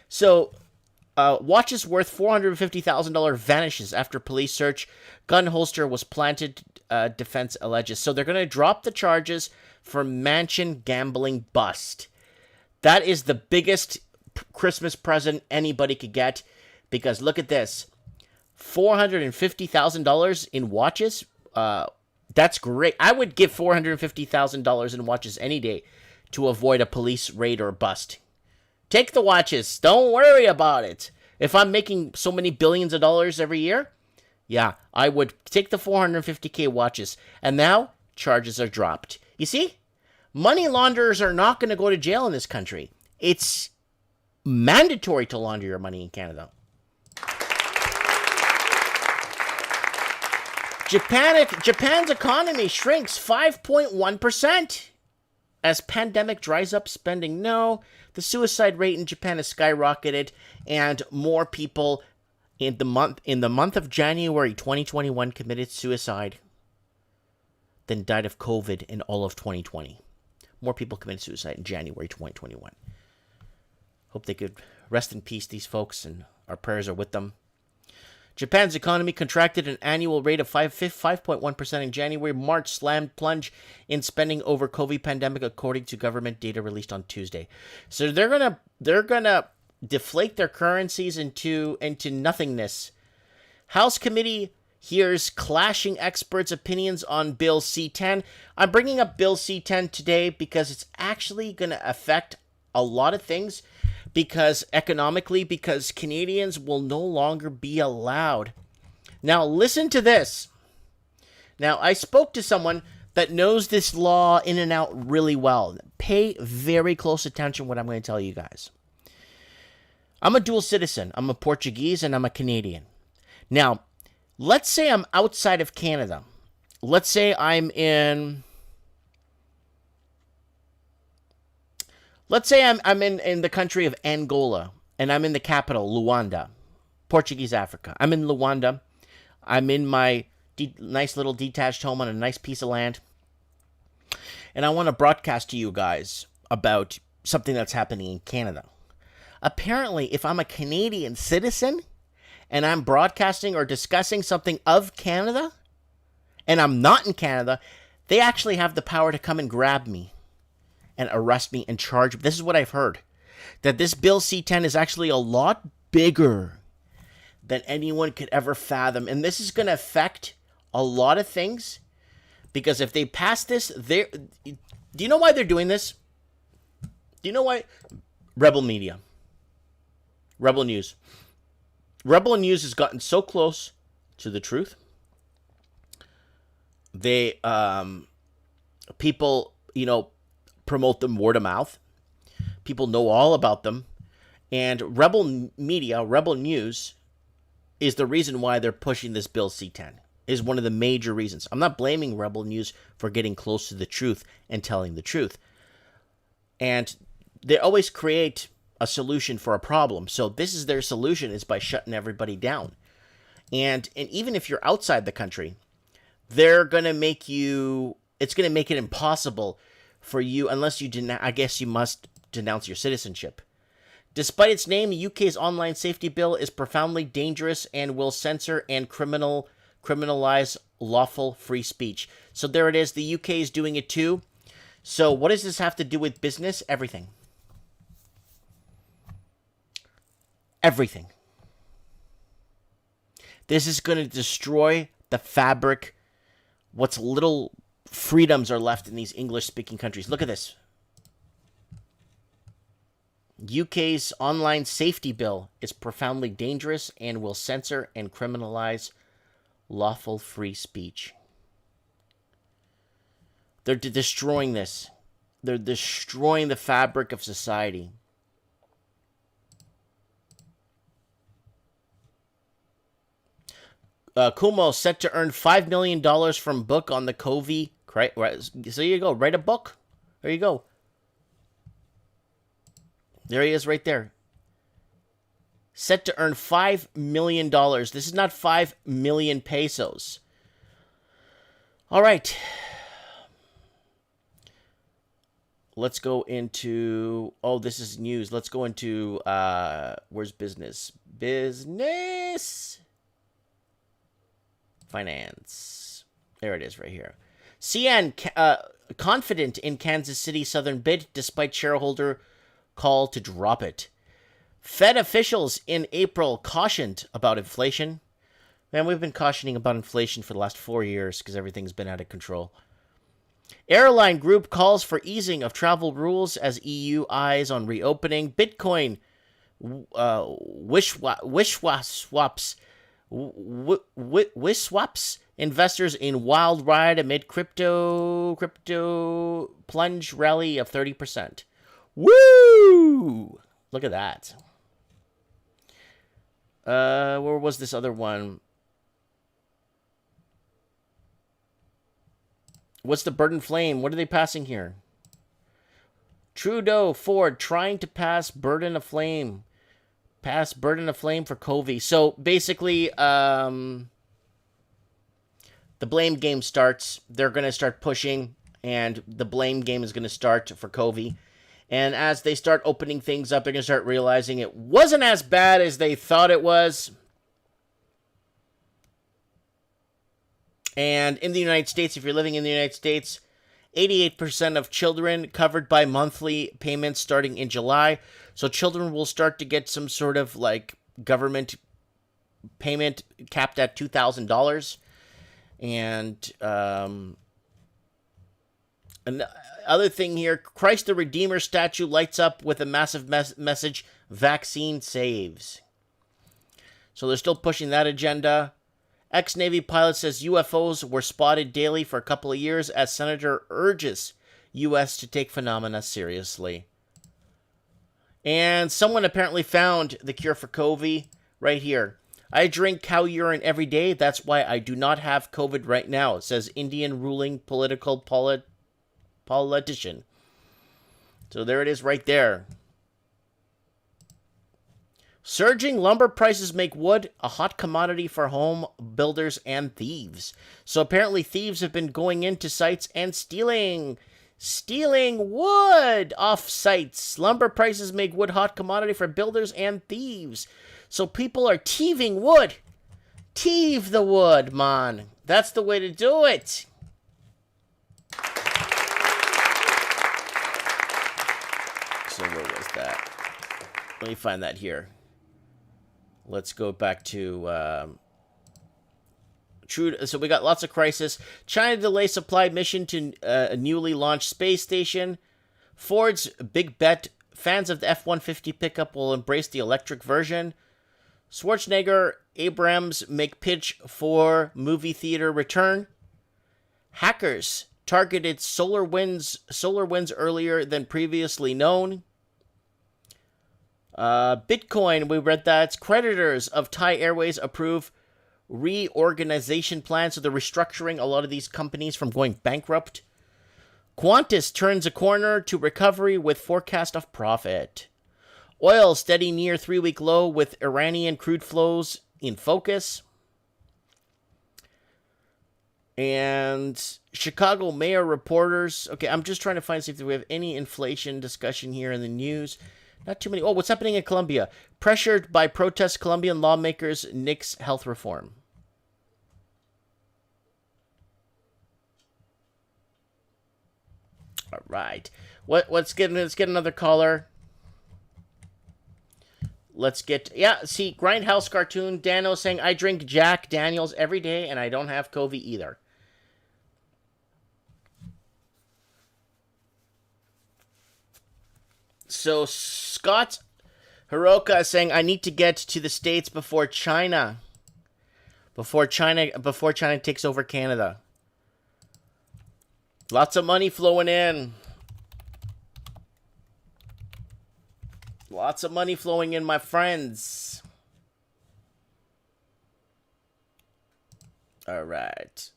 So, watches worth $450,000 vanishes after police search. Gun holster was planted, defense alleges. So they're going to drop the charges for mansion gambling bust. That is the biggest Christmas present anybody could get, because look at this. $450,000 in watches. That's great. I would give $450,000 in watches any day to avoid a police raid or bust. Take the watches. Don't worry about it. If I'm making so many billions of dollars every year, yeah, I would take the 450K watches. And now charges are dropped. You see? Money launderers are not going to go to jail in this country. It's mandatory to launder your money in Canada. Japan's economy shrinks 5.1% as pandemic dries up spending. No, the suicide rate in Japan has skyrocketed, and more people in the month of January 2021 committed suicide than died of COVID in all of 2020. More people committed suicide in January 2021. Hope they could rest in peace, these folks, and our prayers are with them. Japan's economy contracted an annual rate of 5.1% in January. March slammed plunge in spending over COVID pandemic, according to government data released on Tuesday. So they're gonna deflate their currencies into nothingness. House committee hears clashing experts' opinions on Bill C-10. I'm bringing up Bill C-10 today because it's actually going to affect a lot of things. Because Canadians will no longer be allowed. Now, listen to this. Now, I spoke to someone that knows this law in and out really well. Pay very close attention to what I'm going to tell you guys. I'm a dual citizen. I'm a Portuguese and I'm a Canadian. Now, let's say I'm outside of Canada. Let's say I'm in the country of Angola, and I'm in the capital, Luanda, Portuguese Africa. I'm in Luanda. I'm in my nice little detached home on a nice piece of land. And I want to broadcast to you guys about something that's happening in Canada. Apparently, if I'm a Canadian citizen and I'm broadcasting or discussing something of Canada, and I'm not in Canada, they actually have the power to come and grab me and arrest me and charge me. This is what I've heard. That this Bill C-10 is actually a lot bigger than anyone could ever fathom. And this is going to affect a lot of things. Because if they pass this, do you know why they're doing this? Do you know why? Rebel media. Rebel news. Rebel news has gotten so close to the truth. They, people, promote them word of mouth. People know all about them. And Rebel media, Rebel news, is the reason why they're pushing this Bill C-10. Is one of the major reasons. I'm not blaming Rebel news for getting close to the truth and telling the truth. And they always create a solution for a problem. So this is their solution, is by shutting everybody down. And even if you're outside the country, they're going to make it's going to make it impossible for you, unless you I guess you must denounce your citizenship. Despite its name, the UK's online safety bill is profoundly dangerous and will censor and criminalize lawful free speech. So there it is. The UK is doing it too. So what does this have to do with business? Everything. everything. This is going to destroy the fabric, what's little freedoms are left in these English-speaking countries. Look at this. UK's online safety bill is profoundly dangerous and will censor and criminalize lawful free speech. They're destroying this. They're destroying the fabric of society. Kumo set to earn $5 million from book on the COVID. So you go. Write a book. There you go. There he is right there. Set to earn $5 million. This is not 5 million pesos. All right. Let's go into... Oh, this is news. Let's go into... where's business? Business. Finance. There it is right here. CN confident in Kansas City Southern bid despite shareholder call to drop it. Fed officials in April cautioned about inflation. Man, we've been cautioning about inflation for the last 4 years because everything's been out of control. Airline group calls for easing of travel rules as EU eyes on reopening. Bitcoin swaps investors in wild ride amid crypto plunge rally of 30%. Woo! Look at that. Where was this other one? What's the burden flame? What are they passing here? Trudeau, Ford trying to pass burden of flame. Pass burden of flame for COVID. So basically, the blame game starts. They're going to start pushing, and the blame game is going to start for COVID. And as they start opening things up, they're going to start realizing it wasn't as bad as they thought it was. And in the United States, if you're living in the United States, 88% of children covered by monthly payments starting in July. So children will start to get some sort of like government payment capped at $2,000. And another thing here, Christ the Redeemer statue lights up with a massive message, vaccine saves. So they're still pushing that agenda. Ex-Navy pilot says UFOs were spotted daily for a couple of years as Senator urges U.S. to take phenomena seriously. And someone apparently found the cure for COVID right here. I drink cow urine every day. That's why I do not have COVID right now, says Indian ruling politician. So there it is right there. Surging lumber prices make wood a hot commodity for home builders and thieves. So apparently thieves have been going into sites and stealing wood off sites. Lumber prices make wood hot commodity for builders and thieves. So people are thieving wood. Thieve the wood, man. That's the way to do it. So where was that? Let me find that here. Let's go back to so we got lots of crisis. China delay supply mission to a newly launched space station. Ford's big bet. Fans of the F-150 pickup will embrace the electric version. Schwarzenegger, Abrams make pitch for movie theater return. Hackers targeted solar winds earlier than previously known. Bitcoin, we read that. Creditors of Thai Airways approve reorganization plan. So they're restructuring a lot of these companies from going bankrupt. Qantas turns a corner to recovery with forecast of profit. Oil steady near 3-week low with Iranian crude flows in focus. And Chicago mayor reporters. Okay, I'm just trying to see if we have any inflation discussion here in the news. Not too many. Oh, what's happening in Colombia? Pressured by protests, Colombian lawmakers nix health reform. All right. Let's get another caller. let's get... Yeah, see, Grindhouse Cartoon, Dano saying, I drink Jack Daniels every day, and I don't have COVID either. So, Scott Hiroka is saying, I need to get to the States before China. Before China takes over Canada. Lots of money flowing in. Lots of money flowing in, my friends. All right.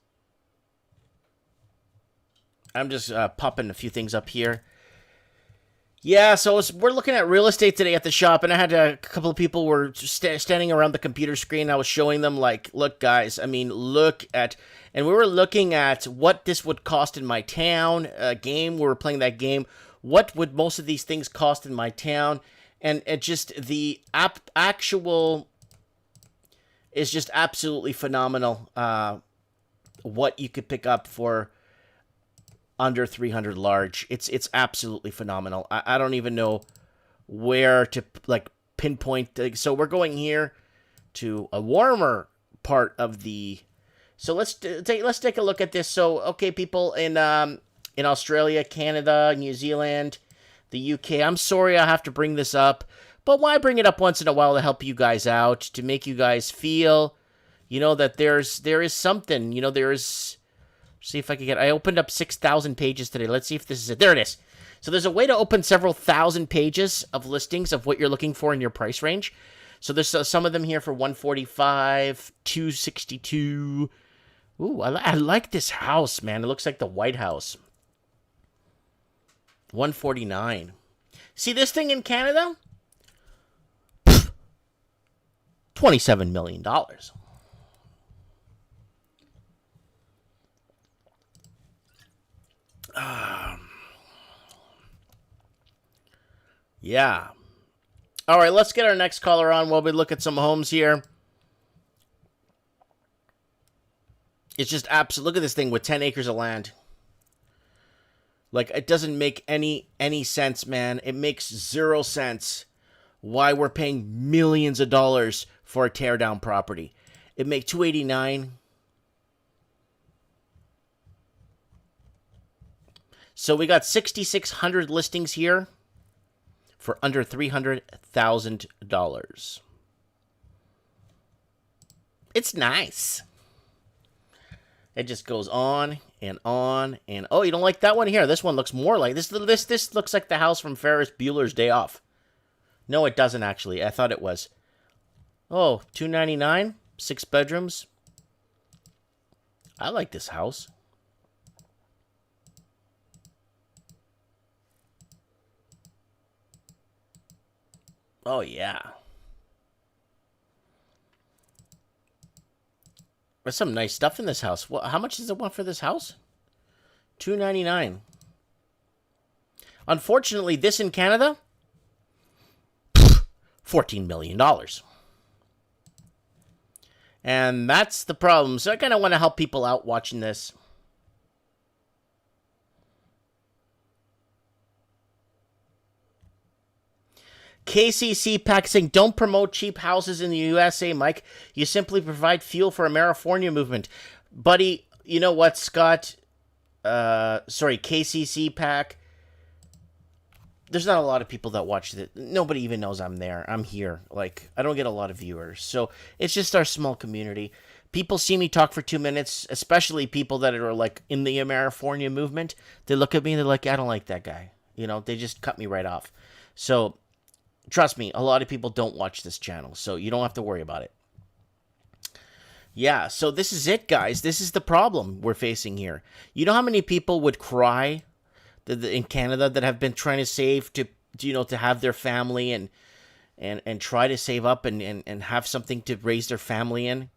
I'm just popping a few things up here. Yeah, so we're looking at real estate today at the shop, and I had a couple of people were standing around the computer screen. I was showing them, like, look, guys, I mean, look at... And we were looking at what this would cost in my town, a game. We were playing that game. What would most of these things cost in my town? And it just, the actual is just absolutely phenomenal. What you could pick up for under 300 large. It's absolutely phenomenal. I don't even know where to, like, pinpoint. So we're going here to a warmer part of the... So let's take a look at this. So, okay, people in Australia, Canada, New Zealand, the UK. I'm sorry I have to bring this up, but why bring it up once in a while to help you guys out, to make you guys feel, you know, that there is something, you know, there is... See if I can get... I opened up 6,000 pages today. Let's see if this is it. There it is. So there's a way to open several thousand pages of listings of what you're looking for in your price range. So there's some of them here for 145, 262. Ooh, I like this house, man. It looks like the White House. 149. See this thing in Canada? $27 million. Yeah. All right, let's get our next caller on while we look at some homes here. It's just absolute. Look at this thing with 10 acres of land. Like, it doesn't make any sense, man. It makes zero sense why we're paying millions of dollars for a teardown property. It makes 289. So we got 6,600 listings here for under $300,000. It's nice. It just goes on and on and... Oh, you don't like that one? Here, this one looks more like... This looks like the house from Ferris Bueller's Day Off. No, it doesn't, actually. I thought it was. Oh, $299? 6 bedrooms? I like this house. Oh, yeah. There's some nice stuff in this house. How much does it want for this house? $299. Unfortunately, this in Canada, $14 million. And that's the problem. So I kind of want to help people out watching this. KCC Pack saying, don't promote cheap houses in the USA, Mike. You simply provide fuel for a Marifornia movement. Buddy, you know what, Scott? Sorry, KCC Pack. There's not a lot of people that watch it. Nobody even knows I'm there. I'm here. Like, I don't get a lot of viewers. So it's just our small community. People see me talk for 2 minutes, especially people that are, like, in the Marifornia movement. They look at me and they're like, I don't like that guy. You know, they just cut me right off. So... Trust me, a lot of people don't watch this channel, so you don't have to worry about it. Yeah, so this is it, guys. This is the problem we're facing here. You know how many people would cry in Canada that have been trying to save to have their family and try to save up and have something to raise their family in?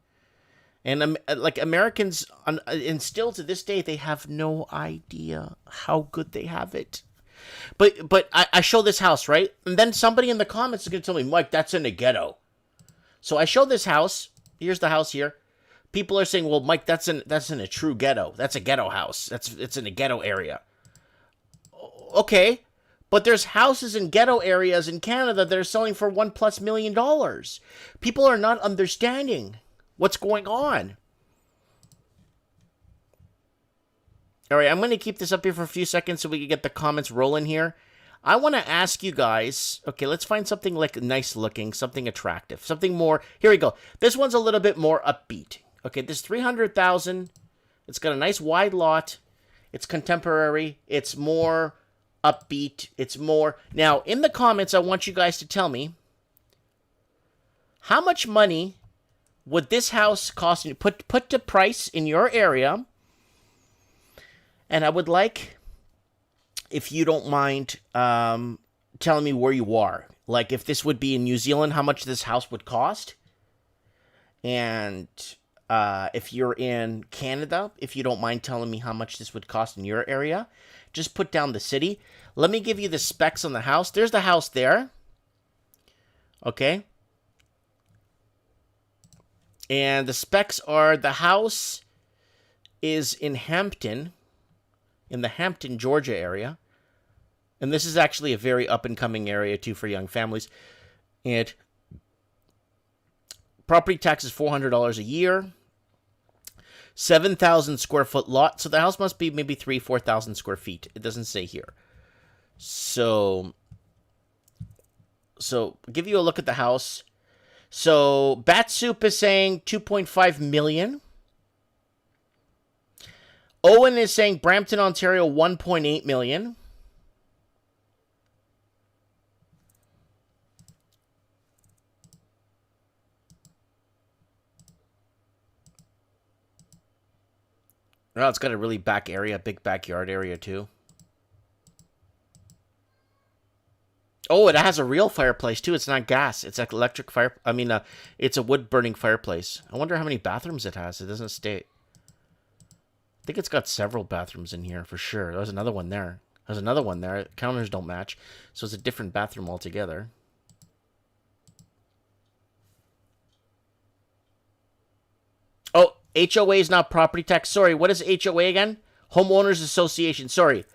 And like Americans, and still to this day, they have no idea how good they have it. But I show this house, right? And then somebody in the comments is going to tell me, Mike, that's in the ghetto. So I show this house. Here's the house here. People are saying, well, Mike, that's in a true ghetto. That's a ghetto house. It's in a ghetto area. Okay. But there's houses in ghetto areas in Canada that are selling for $1+ million. People are not understanding what's going on. All right, I'm going to keep this up here for a few seconds so we can get the comments rolling here. I want to ask you guys, okay, let's find something like nice looking, something attractive, something more. Here we go. This one's a little bit more upbeat. Okay, this 300,000. It's got a nice wide lot. It's contemporary. It's more upbeat. It's more. Now, in the comments, I want you guys to tell me how much money would this house cost you? Put the price in your area. And I would like, if you don't mind, telling me where you are. Like, if this would be in New Zealand, how much this house would cost. And if you're in Canada, if you don't mind telling me how much this would cost in your area. Just put down the city. Let me give you the specs on the house. There's the house there. Okay. And the specs are, the house is in Hampton, in the Hampton, Georgia area. And this is actually a very up-and-coming area, too, for young families. And property tax is $400 a year. 7,000 square foot lot. So the house must be maybe 4,000 square feet. It doesn't say here. So give you a look at the house. So Bat Soup is saying 2.5 million. Owen is saying Brampton, Ontario, 1.8 million. Well, it's got a really back area, big backyard area too. Oh, it has a real fireplace too. It's not gas. It's like electric fire. I mean, it's a wood burning fireplace. I wonder how many bathrooms it has. It doesn't state. I think it's got several bathrooms in here for sure. There's another one there. There's another one there. Counters don't match. So it's a different bathroom altogether. Oh, HOA is not property tax. Sorry, what is HOA again? Homeowners Association. Sorry.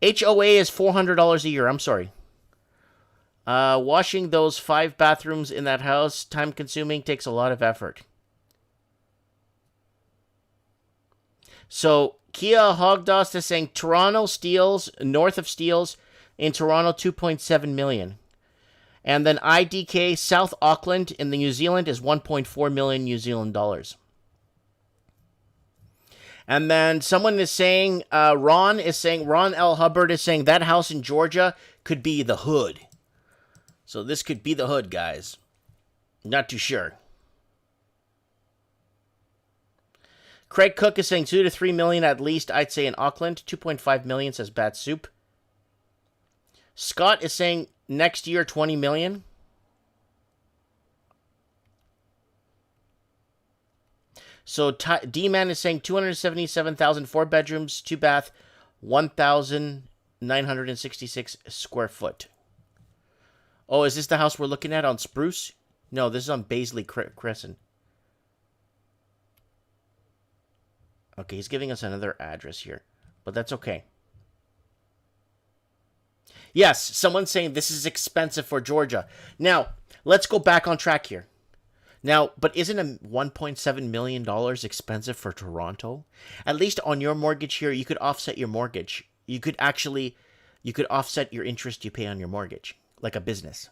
HOA is $400 a year. I'm sorry. Washing those 5 bathrooms in that house, time consuming, takes a lot of effort. So, Kia Hogdost is saying Toronto Steels, north of Steels, in Toronto, 2.7 million. And then IDK, South Auckland, in the New Zealand, is 1.4 million New Zealand dollars. And then someone is saying, Ron L. Hubbard is saying that house in Georgia could be the hood. So this could be the hood, guys. Not too sure. Craig Cook is saying 2 to 3 million at least, I'd say in Auckland. 2.5 million, says Bat Soup. Scott is saying next year 20 million. So D-Man is saying 277,000, 4 bedrooms, 2 bath, 1,966 square foot. Oh, is this the house we're looking at on Spruce? No, this is on Baisley Crescent. Okay, he's giving us another address here, but that's okay. Yes, someone's saying this is expensive for Georgia. Now, let's go back on track here. Now, but isn't a $1.7 million expensive for Toronto? At least on your mortgage here, you could offset your mortgage. You could offset your interest you pay on your mortgage, like a business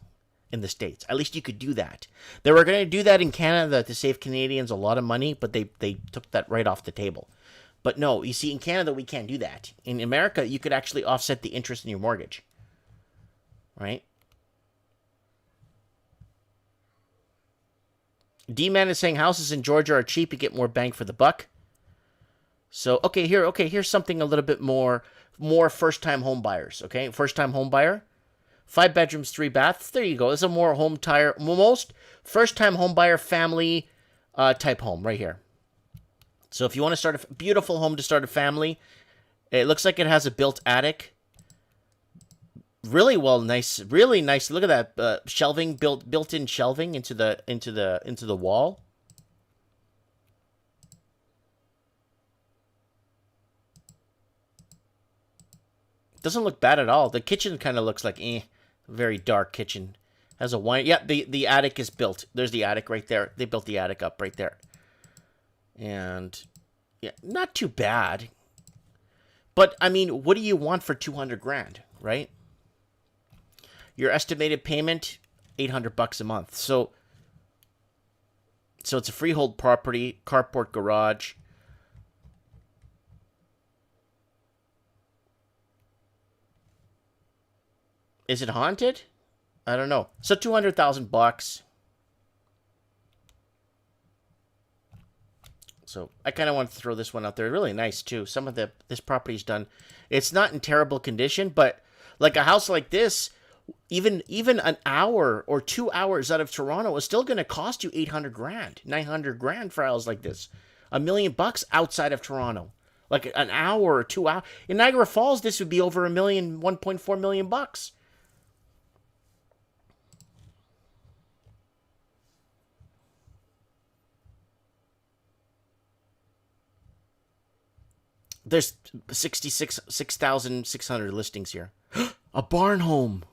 in the States. At least you could do that. They were going to do that in Canada to save Canadians a lot of money, but they took that right off the table. But no, you see, in Canada, we can't do that. In America, you could actually offset the interest in your mortgage. Right? D-Man is saying houses in Georgia are cheap. You get more bang for the buck. So, here's something a little bit more first-time home buyers, okay? First-time home buyer. 5 bedrooms, 3 baths. There you go. This is a more most first-time home buyer family type home right here. So if you want to start a beautiful home to start a family, it looks like it has a built attic. Really nice. Look at that shelving, built-in shelving into the wall. Doesn't look bad at all. The kitchen kind of looks like very dark kitchen. Has a wine. Yeah, the attic is built. There's the attic right there. They built the attic up right there. And yeah, not too bad. But I mean, what do you want for 200 grand, right? Your estimated payment, $800 a month. So it's a freehold property, carport garage. Is it haunted? I don't know. So $200,000. So I kind of want to throw this one out there. Really nice too. Some of this property's done. It's not in terrible condition, but like a house like this, even an hour or 2 hours out of Toronto is still going to cost you 800 grand, 900 grand for a house like this. $1 million outside of Toronto. Like an hour or 2 hours. In Niagara Falls, this would be over $1 million, $1.4 million bucks. There's 6,600 listings here. A barn home.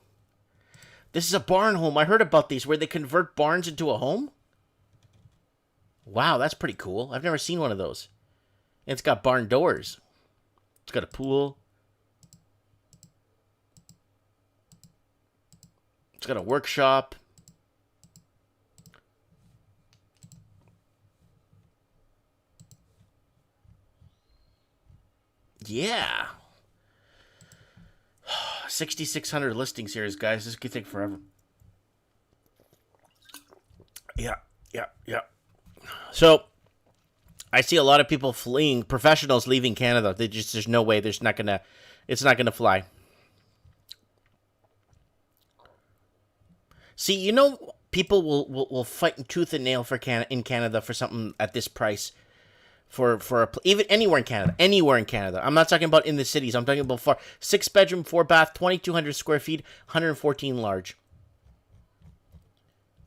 This is a barn home. I heard about these where they convert barns into a home. Wow, that's pretty cool. I've never seen one of those. And it's got barn doors. It's got a pool. It's got a workshop. Yeah. 6,600 listings here, guys. This could take forever. Yeah. So, I see a lot of people fleeing, professionals leaving Canada. There's no way. It's not gonna fly. See, you know, people will fight in tooth and nail in Canada for something at this price. Even anywhere in Canada. I'm not talking about in the cities. I'm talking about 6-bedroom, 4-bath, 2,200 square feet, 114 large.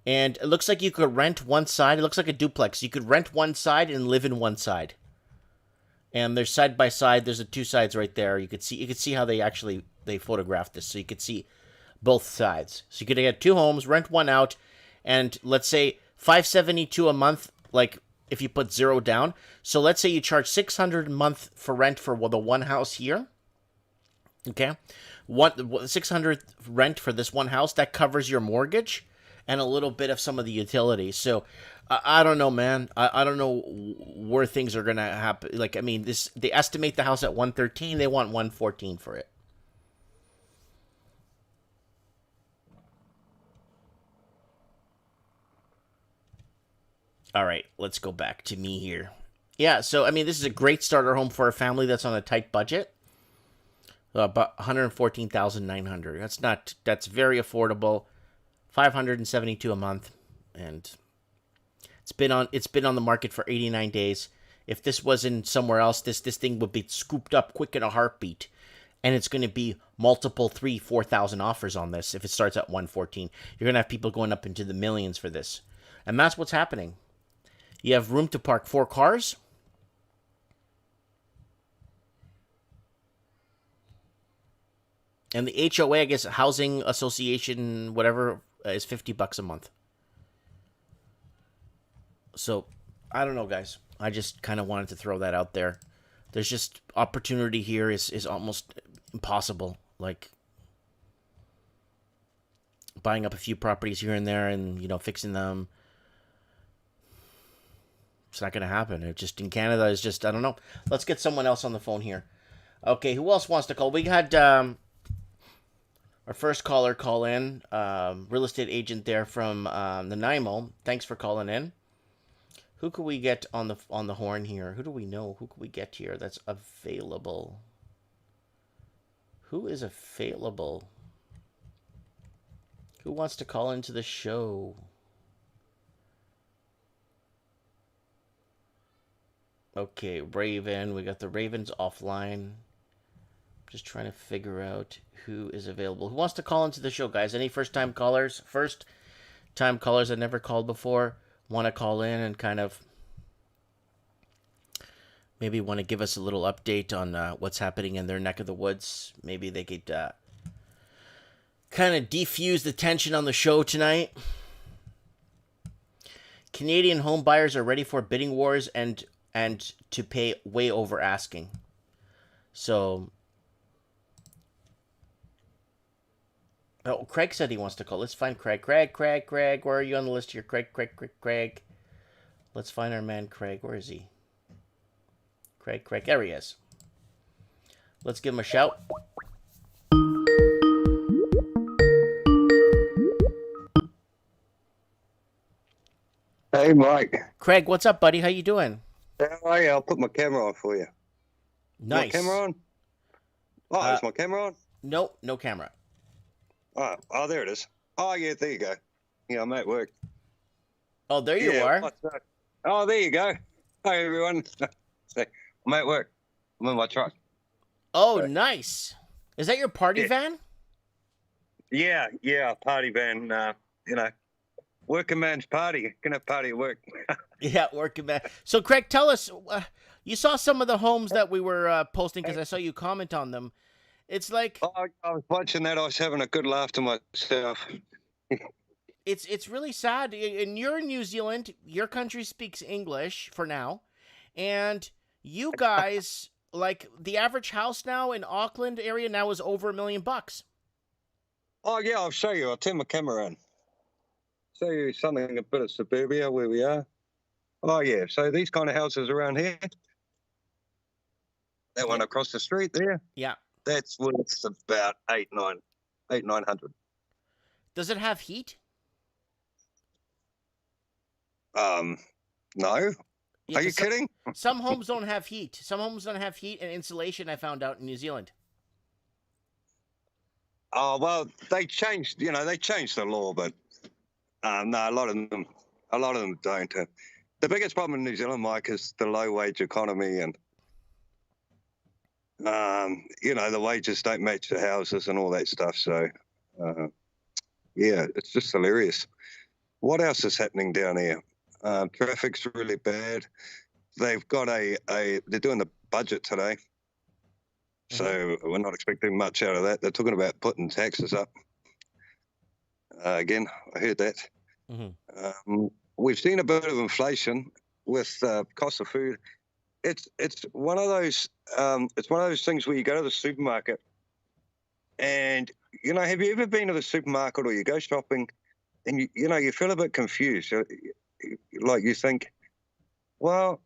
And it looks like you could rent one side. It looks like a duplex. You could rent one side and live in one side. And there's side by side. There's 2 sides right there. You could see how they photographed this, so you could see both sides. So you could get 2 homes, rent one out, and let's say $572 a month, like if you put 0 down. So let's say you charge $600 a month for rent for the one house here. Okay, $600 rent for this one house that covers your mortgage and a little bit of some of the utilities. So I don't know, man. I don't know where things are gonna happen. Like, I mean, they estimate the house at 113. They want 114 for it. All right, let's go back to me here. Yeah, so I mean, this is a great starter home for a family that's on a tight budget. About 114,900. That's very affordable. 572 a month, and it's been on the market for 89 days. If this was in somewhere else, this thing would be scooped up quick in a heartbeat. And it's going to be multiple 3,000-4,000 offers on this if it starts at 114. You're going to have people going up into the millions for this. And that's what's happening. You have room to park 4 cars. And the HOA, I guess, Housing Association, whatever, is $50 a month. So, I don't know, guys. I just kind of wanted to throw that out there. There's just opportunity here is almost impossible. Like, buying up a few properties here and there and, fixing them. It's not going to happen. It just, in Canada, is just, I don't know. Let's get someone else on the phone here. Okay, who else wants to call? We had our first caller call in, real estate agent there from Nanaimo. Thanks for calling in. Who could we get on the horn here? Who do we know? Who could we get here that's available? Who is available? Who wants to call into the show? Okay, Raven. We got the Ravens offline. Just trying to figure out who is available. Who wants to call into the show, guys? Any first-time callers? First-time callers that never called before want to call in and kind of maybe want to give us a little update on what's happening in their neck of the woods. Maybe they could kind of defuse the tension on the show tonight. Canadian home buyers are ready for bidding wars and to pay way over asking. So, oh, Craig said he wants to call. Let's find Craig. Craig, where are you on the list here? Craig. Let's find our man Craig. Where is he? Craig. There he is. Let's give him a shout. Hey, Mike. Craig, what's up, buddy? How you doing? How are you? I'll put my camera on for you. Nice. My camera on? Oh, is my camera on? No camera. Oh, there it is. Oh, yeah, there you go. Yeah, I'm at work. Oh, there you are. What's that? Oh, there you go. Hi, everyone. I'm at work. I'm in my truck. Oh, nice. Is that your party van? Yeah, party van. Working man's party. Gonna party at work. Yeah, working man. So, Craig, tell us. You saw some of the homes that we were posting because I saw you comment on them. It's like I was watching that. I was having a good laugh to myself. It's really sad. And you're in New Zealand. Your country speaks English for now, and you guys like the average house now in Auckland area now is over $1 million. Oh yeah, I'll show you. I'll turn my camera on. Show you something, a bit of suburbia where we are. Oh yeah, so these kind of houses around here. That one across the street there. Yeah. That's worth about 900. Does it have heat? No. Yeah, Are you kidding? Some homes don't have heat. Some homes don't have heat and insulation, I found out in New Zealand. Oh well, they changed the law, but no, a lot of them don't. The biggest problem in New Zealand, Mike, is the low wage economy, and the wages don't match the houses and all that stuff. So it's just hilarious. What else is happening down here? Traffic's really bad. They've got they're doing the budget today. So we're not expecting much out of that. They're talking about putting taxes up. Again, I heard that. We've seen a bit of inflation with cost of food. It's one of those things where you go to the supermarket, and have you ever been to the supermarket or you go shopping, and you feel a bit confused, like you think, well,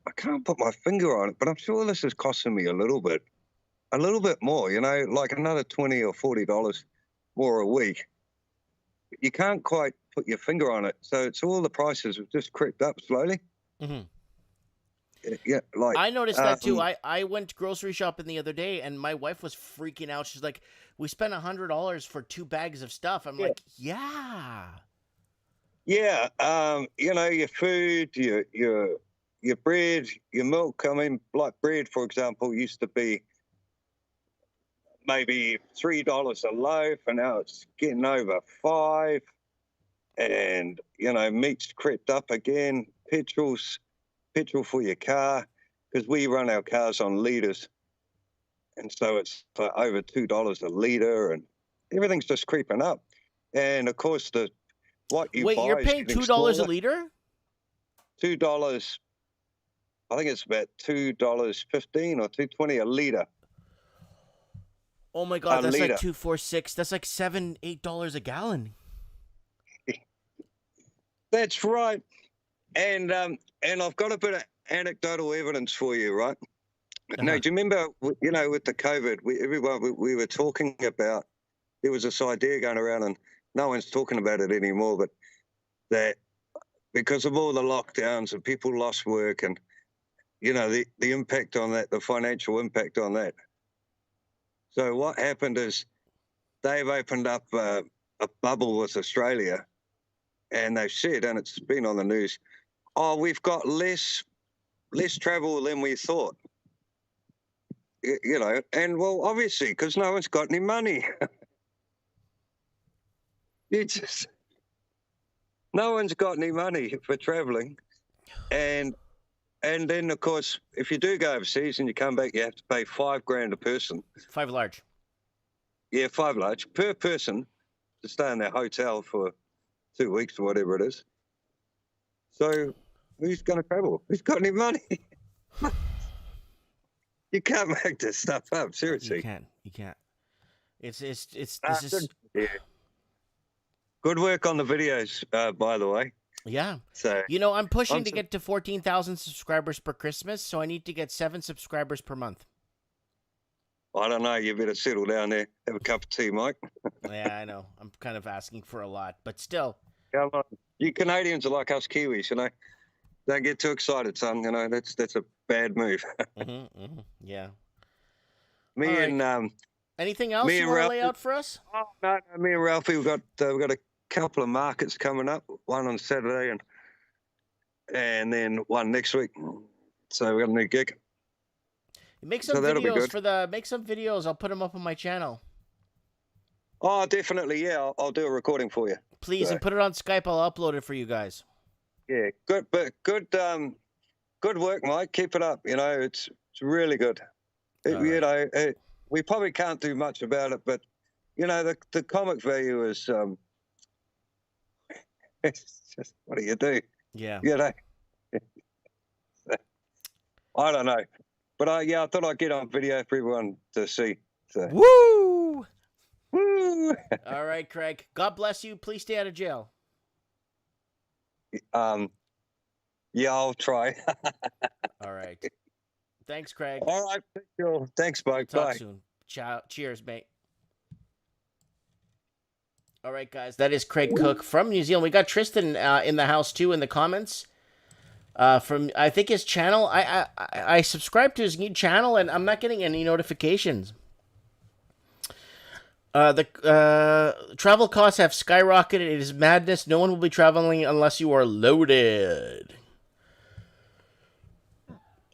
I can't put my finger on it, but I'm sure this is costing me a little bit more, like another $20 or $40 more a week. You can't quite put your finger on it. So it's all the prices have just crept up slowly. Yeah, like I noticed that too. I went grocery shopping the other day, and my wife was freaking out. She's like, "We spent $100 for 2 bags of stuff." I'm like, "Yeah." Yeah, your food, your bread, your milk. I mean, like bread, for example, used to be maybe $3 a loaf, and now it's getting over $5. And meat's crept up again. Petrol for your car, because we run our cars on litres, and so it's over $2 a litre, and everything's just creeping up. And of course, what you buy. Wait, you're paying $2 a litre? $2. I think it's about $2.15 or $2.20 a litre. Oh my God, that's like $2.46. That's like $7-8 a gallon. That's right. And I've got a bit of anecdotal evidence for you, right? Now, do you remember, with the COVID, we were talking about, there was this idea going around, and no one's talking about it anymore, but that because of all the lockdowns and people lost work, and, the impact on that, the financial impact on that. So what happened is they've opened up a bubble with Australia, and they've said, and it's been on the news, we've got less travel than we thought. And well, obviously, because no one's got any money. No one's got any money for traveling, and and then of course, if you do go overseas and you come back, you have to pay $5,000 a person. 5 large. Yeah, 5 large per person to stay in their hotel for 2 weeks or whatever it is. So who's going to travel? Who's got any money? You can't make this stuff up, seriously. You can't. It's this is Yeah. Good work on the videos, by the way. yeah. So I'm pushing to get to 14,000 subscribers per Christmas, so I need to get 7 subscribers per month. I don't know. You better settle down there. Have a cup of tea, Mike. Yeah, I know. I'm kind of asking for a lot, but still. Come on. You Canadians are like us Kiwis, Don't get too excited, son. That's a bad move. Yeah. Me right. and anything else you want to lay out for us? Oh no, me and Ralphie, we've got a couple of markets coming up. One on Saturday and then one next week. So we've got a new gig. Make some videos make some videos. I'll put them up on my channel. Oh, definitely. Yeah, I'll do a recording for you. Please, and put it on Skype. I'll upload it for you guys. Yeah, good work, Mike. Keep it up. It's really good. We probably can't do much about it, but the comic value is it's just, what do you do? Yeah. I don't know, but I thought I'd get on video for everyone to see. So. Woo! Woo! All right, Craig. God bless you. Please stay out of jail. Yeah, I'll try. All right. Thanks, Craig. All right, sure. Thanks, Mike. Talk Bye. soon. Ciao. Cheers, mate. All right, guys. That is Craig Cook from New Zealand. We got Tristan in the house too in the comments. From I think his channel. I subscribed to his new channel and I'm not getting any notifications. The travel costs have skyrocketed. It is madness. No one will be traveling unless you are loaded.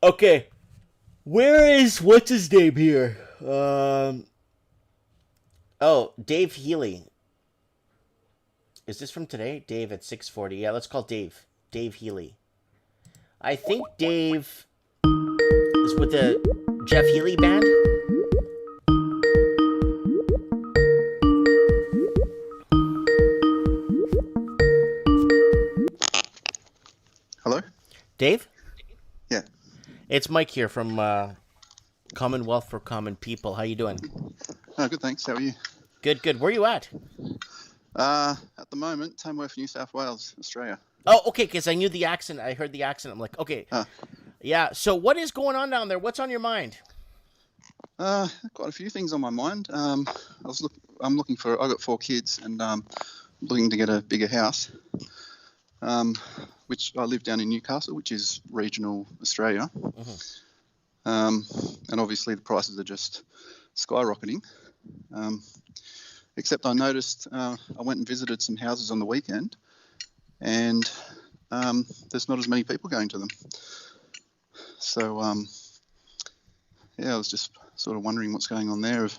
Okay. What's his name here? Dave Healy. Is this from today? Dave at 6:40. Yeah, let's call Dave. Dave Healy. I think Dave is with the Jeff Healy band. Hello? Dave? Yeah. It's Mike here from Commonwealth for Common People. How you doing? Oh, good, thanks. How are you? Good, good. Where are you at? At the moment, Tamworth, New South Wales, Australia. Oh, okay, because I knew the accent. I heard the accent. I'm like, okay. Yeah, so what is going on down there? What's on your mind? Quite a few things on my mind. I'm looking for, I've got 4 kids and looking to get a bigger house, which I live down in Newcastle, which is regional Australia. And obviously the prices are just skyrocketing. Except I noticed, I went and visited some houses on the weekend and there's not as many people going to them. So, I was just sort of wondering what's going on there.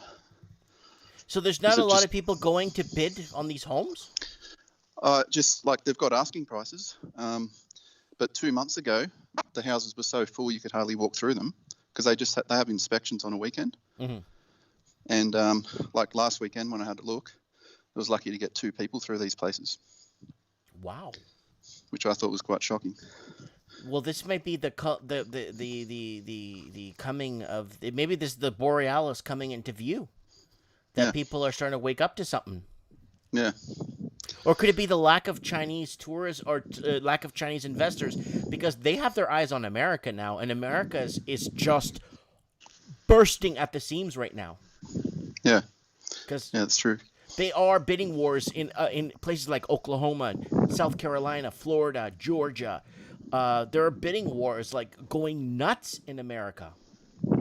So there's not a lot of people going to bid on these homes? Just like they've got asking prices. But 2 months ago, the houses were so full you could hardly walk through them because they have inspections on a weekend. And like last weekend when I had to look, I was lucky to get 2 people through these places. Wow. Which I thought was quite shocking. Well, this might be the coming of maybe this is the Borealis coming into view. That people are starting to wake up to something. Yeah. Or could it be the lack of Chinese tourists or lack of Chinese investors because they have their eyes on America now, and America is just bursting at the seams right now. Yeah. Because that's true. They are bidding wars in places like Oklahoma, South Carolina, Florida, Georgia. There are bidding wars like going nuts in America.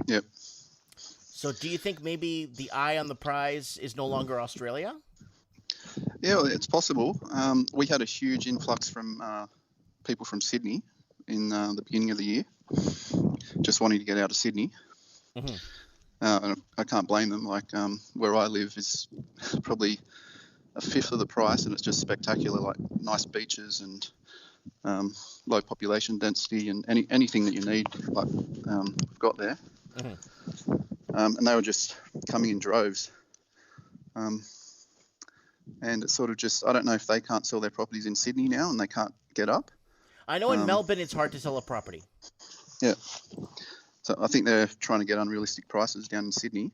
Yep. So do you think maybe the eye on the prize is no longer Australia? Yeah, well, it's possible. We had a huge influx from people from Sydney in the beginning of the year, just wanting to get out of Sydney. And I can't blame them. Like where I live is probably a fifth of the price, and it's just spectacular, like nice beaches and low population density, and anything that you need, like we've got there. And they were just coming in droves. And it's sort of just, I don't know if they can't sell their properties in Sydney now and they can't get up. I know in Melbourne it's hard to sell a property. Yeah. So I think they're trying to get unrealistic prices down in Sydney,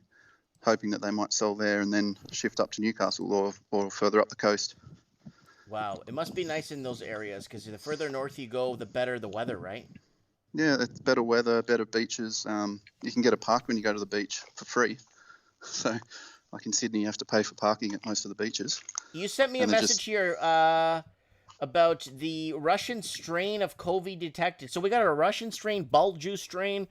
hoping that they might sell there and then shift up to Newcastle or further up the coast. Wow. It must be nice in those areas because the further north you go, the better the weather, right? Yeah, it's better weather, better beaches. You can get a park when you go to the beach for free. So, like in Sydney, you have to pay for parking at most of the beaches. You sent me a message here about the Russian strain of COVID detected. So we got a Russian strain, bulb juice strain,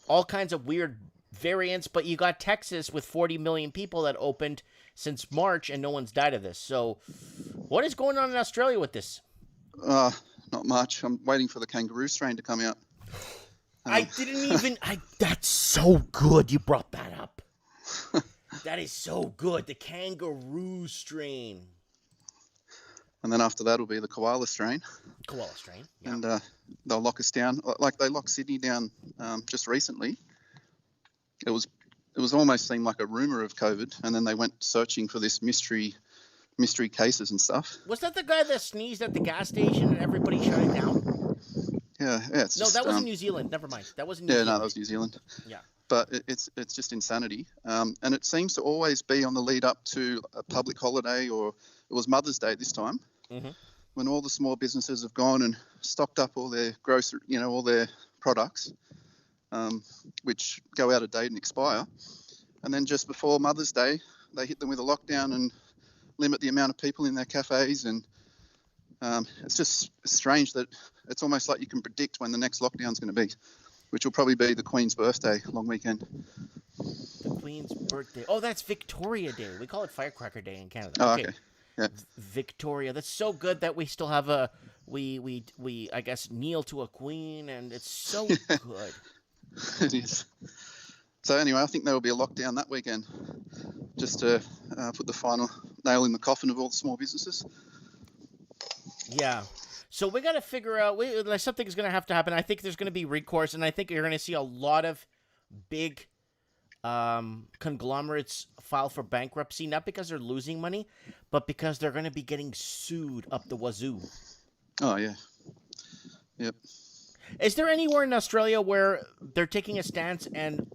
all kinds of weird variants, but you got Texas with 40 million people that opened since March and no one's died of this. So what is going on in Australia with this? Not much. I'm waiting for the kangaroo strain to come out. That's so good you brought that up. That is so good. The kangaroo strain. And then after that will be the koala strain. Koala strain, yeah. And they'll lock us down. Like they locked Sydney down just recently. It was almost seemed like a rumour of COVID. And then they went searching for this mystery cases and stuff. Was that the guy that sneezed at the gas station and everybody shut it down? Yeah. That was in New Zealand. Never mind. That was in New Zealand. No, that was New Zealand. Yeah. But it's just insanity. And it seems to always be on the lead up to a public holiday, or it was Mother's Day this time, when all the small businesses have gone and stocked up all their grocery, all their products, which go out of date and expire. And then just before Mother's Day, they hit them with a lockdown and limit the amount of people in their cafes. And it's just strange that it's almost like you can predict when the next lockdown's going to be, which will probably be the Queen's birthday, long weekend. The Queen's birthday. Oh, that's Victoria Day. We call it Firecracker Day in Canada. Oh, okay. Yeah. Victoria. That's so good that we still have we I guess kneel to a queen, and it's so good. It is. So anyway, I think there will be a lockdown that weekend, just to put the final nail in the coffin of all the small businesses. Yeah. So we got to figure out, something's going to have to happen. I think there's going to be recourse, and I think you're going to see a lot of big conglomerates file for bankruptcy, not because they're losing money, but because they're going to be getting sued up the wazoo. Oh, yeah. Yep. Is there anywhere in Australia where they're taking a stance and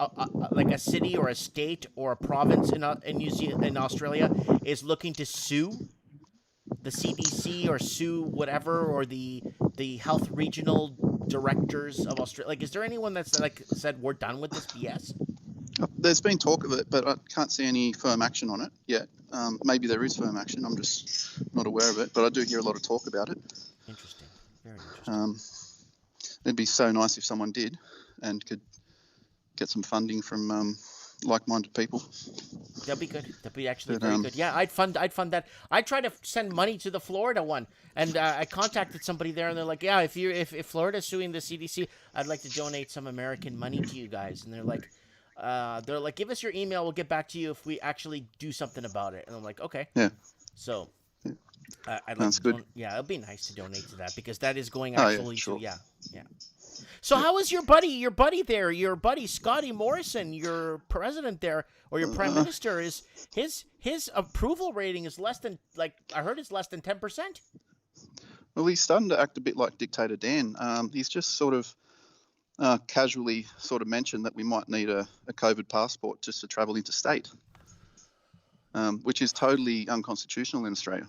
like a city or a state or a province in Australia is looking to sue the CDC or sue whatever, or the health regional directors of Australia? Like, is there anyone that's like said we're done with this BS? There's been talk of it, but I can't see any firm action on it yet. Maybe there is firm action. I'm just not aware of it, but I do hear a lot of talk about it. Interesting. Very interesting. It'd be so nice if someone did and could get some funding from like-minded people. That'd be good. That'd be actually very good. Yeah, I'd fund that. I tried to send money to the Florida one, and I contacted somebody there, and they're like, "Yeah, if Florida's suing the CDC, I'd like to donate some American money to you guys." And they're like, "Give us your email. We'll get back to you if we actually do something about it." And I'm like, "Okay." Yeah. So, I'd like That's good. Yeah, it'd be nice to donate to that because that is going actually sure. to yeah. So how is your buddy there? Your buddy Scotty Morrison, your president there, or your prime minister, is his approval rating is less than, like, I heard it's less than 10%. Well, he's starting to act a bit like Dictator Dan. He's just sort of casually sort of mentioned that we might need a COVID passport just to travel interstate, which is totally unconstitutional in Australia.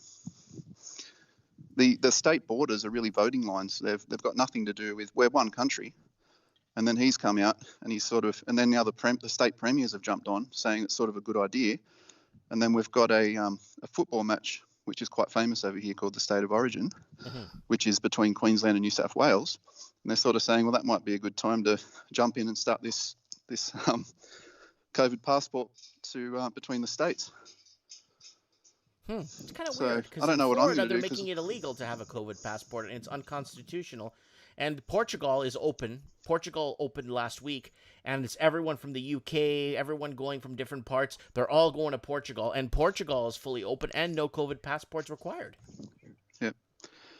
The state borders are really voting lines. They've got nothing to do with, we're one country. And then he's come out and he's sort of, and then now the state premiers have jumped on saying it's sort of a good idea. And then we've got a football match, which is quite famous over here, called the State of Origin, which is between Queensland and New South Wales. And they're sort of saying, well, that might be a good time to jump in and start this COVID passport to between the states. It's kind of weird because I don't know what I'm going to do. They're making it illegal to have a COVID passport, and it's unconstitutional. And Portugal is open. Portugal opened last week, and it's everyone from the UK, everyone going from different parts. They're all going to Portugal, and Portugal is fully open and no COVID passports required. Yep.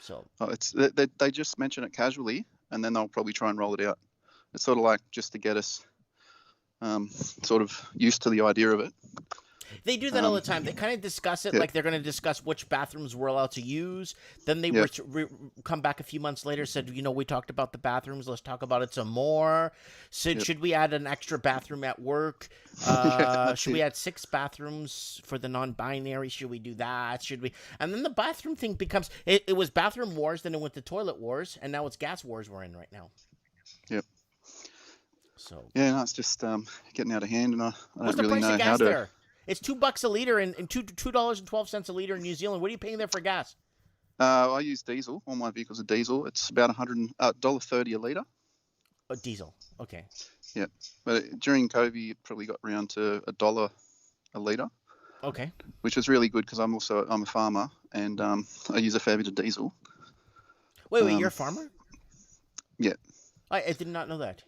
So they just mention it casually, and then they'll probably try and roll it out. It's sort of like just to get us sort of used to the idea of it. they do that all the time. They kind of discuss it like they're going to discuss which bathrooms we're allowed to use. Then they come back a few months later, said, we talked about the bathrooms. Let's talk about it some more. Should we add an extra bathroom at work? Should we add 6 bathrooms for the non-binary? Should we do that? Should we? And then the bathroom thing becomes, it was bathroom wars, then it went to toilet wars, and now it's gas wars we're in right now. Yep. So yeah, no, it's just getting out of hand, and I what's don't really the price know of gas how to. there? It's $2 a liter and $2.12 a liter in New Zealand. What are you paying there for gas? I use diesel. All my vehicles are diesel. It's about $1.30 a litre. Oh, diesel. Okay. Yeah, but during COVID, it probably got around to $1 a litre. Okay. Which was really good because I'm a farmer, and I use a fair bit of diesel. Wait, you're a farmer? Yeah. I did not know that.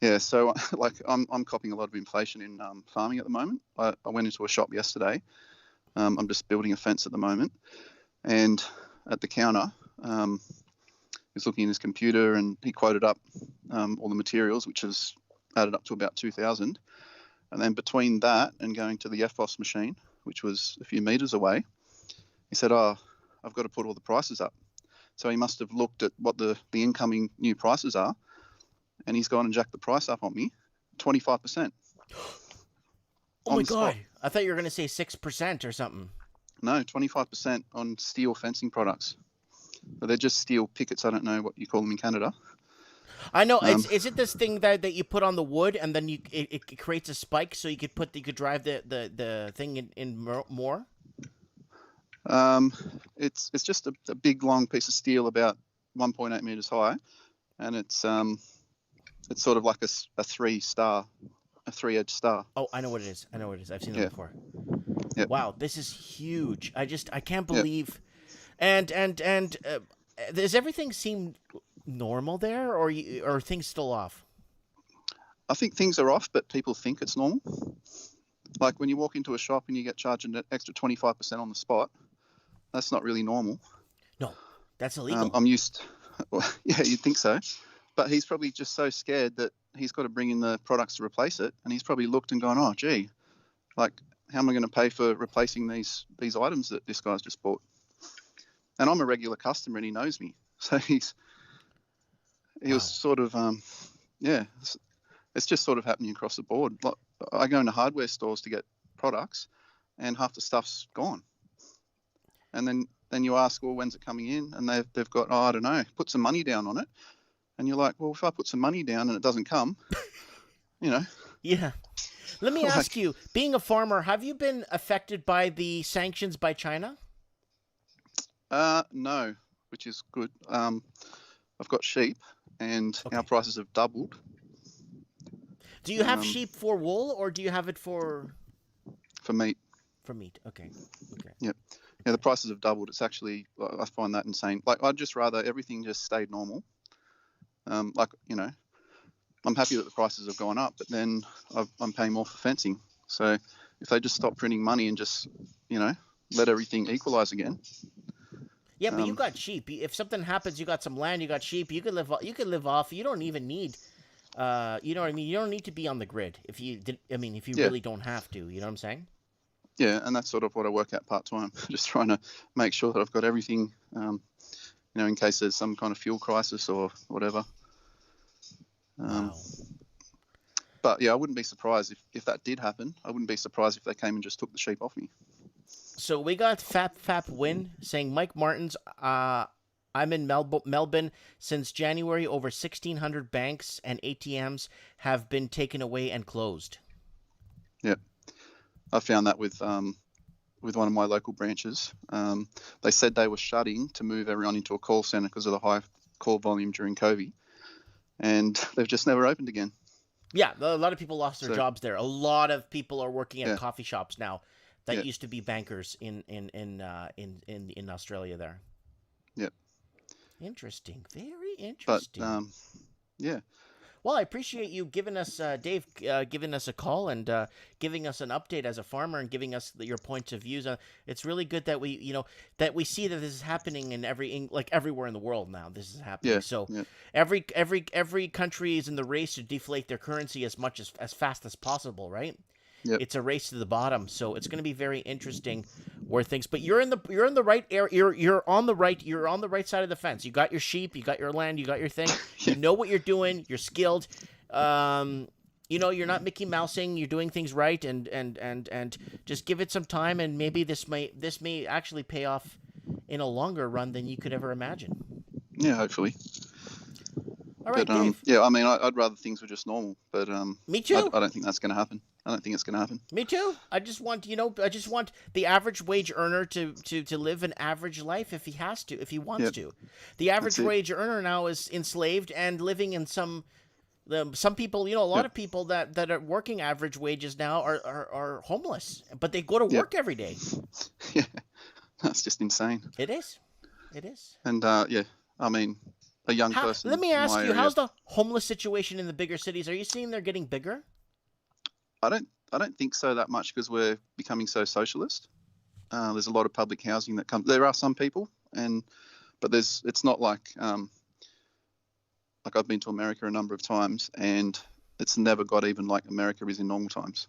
Yeah, so like I'm copying a lot of inflation in farming at the moment. I went into a shop yesterday. I'm just building a fence at the moment, and at the counter, he was looking in his computer and he quoted up all the materials, which has added up to about 2,000. And then between that and going to the FBOS machine, which was a few meters away, he said, "Oh, I've got to put all the prices up." So he must have looked at what the incoming new prices are, and he's gone and jacked the price up on me, 25%. Oh my God. I thought you were going to say 6% or something. No, 25% on steel fencing products. But they're just steel pickets. I don't know what you call them in Canada. I know. Is it this thing that you put on the wood and then it creates a spike so you could drive the thing in more? It's just a big long piece of steel about 1.8 meters high, and it's sort of like a 3-edged star. Oh, I know what it is. I've seen it before. Yep. Wow, this is huge. I can't believe. Yep. And does everything seem normal there, or are things still off? I think things are off, but people think it's normal. Like when you walk into a shop and you get charged an extra 25% on the spot, that's not really normal. No, that's illegal. I'm used. Well, yeah, you'd think so. But he's probably just so scared that he's got to bring in the products to replace it, and he's probably looked and gone, "Oh, gee, like how am I going to pay for replacing these items that this guy's just bought?" And I'm a regular customer, and he knows me, so he was sort of it's just sort of happening across the board. Like, I go into hardware stores to get products, and half the stuff's gone. And then you ask, "Well, when's it coming in?" And they've got, "Oh, I don't know, put some money down on it." And you're like, "Well, if I put some money down and it doesn't come, Yeah. Let me ask you, being a farmer, have you been affected by the sanctions by China? No, which is good. I've got sheep, and our prices have doubled. Do you have sheep for wool, or do you have it for meat? For meat. Okay. Yep. Yeah, the prices have doubled. It's actually, I find that insane. Like, I'd just rather everything just stayed normal. I'm happy that the prices have gone up, but then I'm paying more for fencing. So if they just stop printing money and just, let everything equalize again. Yeah, but you got sheep. If something happens, you got some land, you got sheep. You could live off. You don't even need, you know what I mean. You don't need to be on the grid if you did. I mean, if you really don't have to. You know what I'm saying? Yeah, and that's sort of what I work at part time. Just trying to make sure that I've got everything, in case there's some kind of fuel crisis or whatever. Wow. But yeah, I wouldn't be surprised if that did happen. I wouldn't be surprised if they came and just took the sheep off me. So we got Fap Win saying, Mike Martins, I'm in Melbourne since January. Over 1,600 banks and ATMs have been taken away and closed. Yeah, I found that with one of my local branches. They said they were shutting to move everyone into a call center because of the high call volume during COVID, and they've just never opened again. Yeah, a lot of people lost their jobs there. A lot of people are working at coffee shops now that used to be bankers in Australia there. Yep. Interesting. Very interesting. But Well, I appreciate you giving us, Dave, giving us a call and giving us an update as a farmer and giving us your points of views. It's really good that that we see that this is happening in everywhere in the world now. This is happening. Yeah, So yeah. every country is in the race to deflate their currency as fast as possible, right? Yep. It's a race to the bottom, so it's going to be very interesting where things. But you're in the right area. You're on the right side of the fence. You got your sheep, you got your land, you got your thing. You know what you're doing. You're skilled. You're not Mickey Mousing. You're doing things right, and just give it some time, and maybe this may actually pay off in a longer run than you could ever imagine. Yeah, hopefully. All right, But Dave. yeah, I mean, I'd rather things were just normal, but Me too. I don't think that's going to happen. I don't think it's going to happen. Me too. I just want the average wage earner to live an average life if he has to, if he wants to. The average wage earner now is enslaved and living in some people, a lot of people that are working average wages now are homeless, but they go to work every day. Yeah, that's just insane. It is. And yeah, I mean, a young person. Let me ask you, area, how's the homeless situation in the bigger cities? Are you seeing they're getting bigger? I don't think so that much because we're becoming so socialist. There's a lot of public housing that comes. There are some people, but it's not like I've been to America a number of times, and it's never got even like America is in normal times.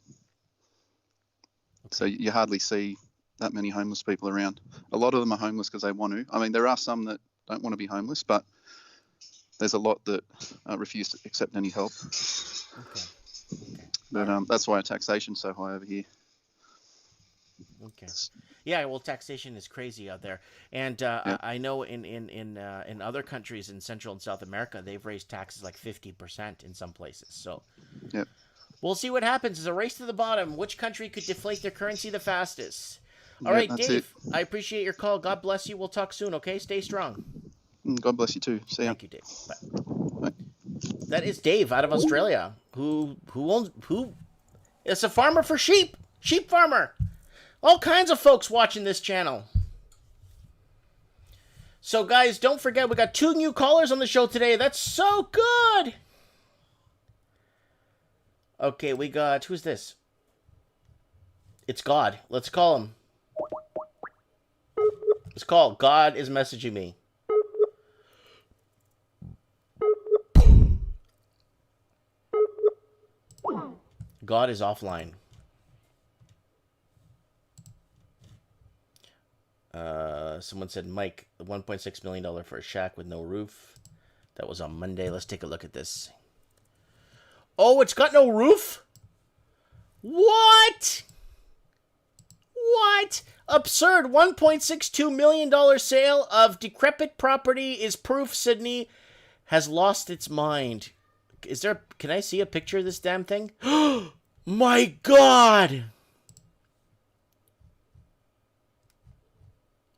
Okay. So you hardly see that many homeless people around. A lot of them are homeless because they want to. I mean, there are some that don't want to be homeless, but there's a lot that refuse to accept any help. Okay. But that's why taxation's so high over here. Okay. Yeah, well, taxation is crazy out there, and I know in other countries in Central and South America, they've raised taxes like 50% in some places. So, we'll see what happens. It's a race to the bottom. Which country could deflate their currency the fastest? All right, Dave. I appreciate your call. God bless you. We'll talk soon. Okay, stay strong. God bless you too. See ya. Thank you, Dave. Bye. That is Dave out of Australia, who is a farmer for sheep farmer. All kinds of folks watching this channel. So, guys, don't forget, we got 2 new callers on the show today. That's so good. Okay, we got, who's this? It's God. Let's call him. Let's call. God is messaging me. God is offline. Someone said, Mike, $1.6 million for a shack with no roof. That was on Monday. Let's take a look at this. Oh, it's got no roof? What? What? Absurd. $1.62 million sale of decrepit property is proof Sydney has lost its mind. Can I see a picture of this damn thing? My God.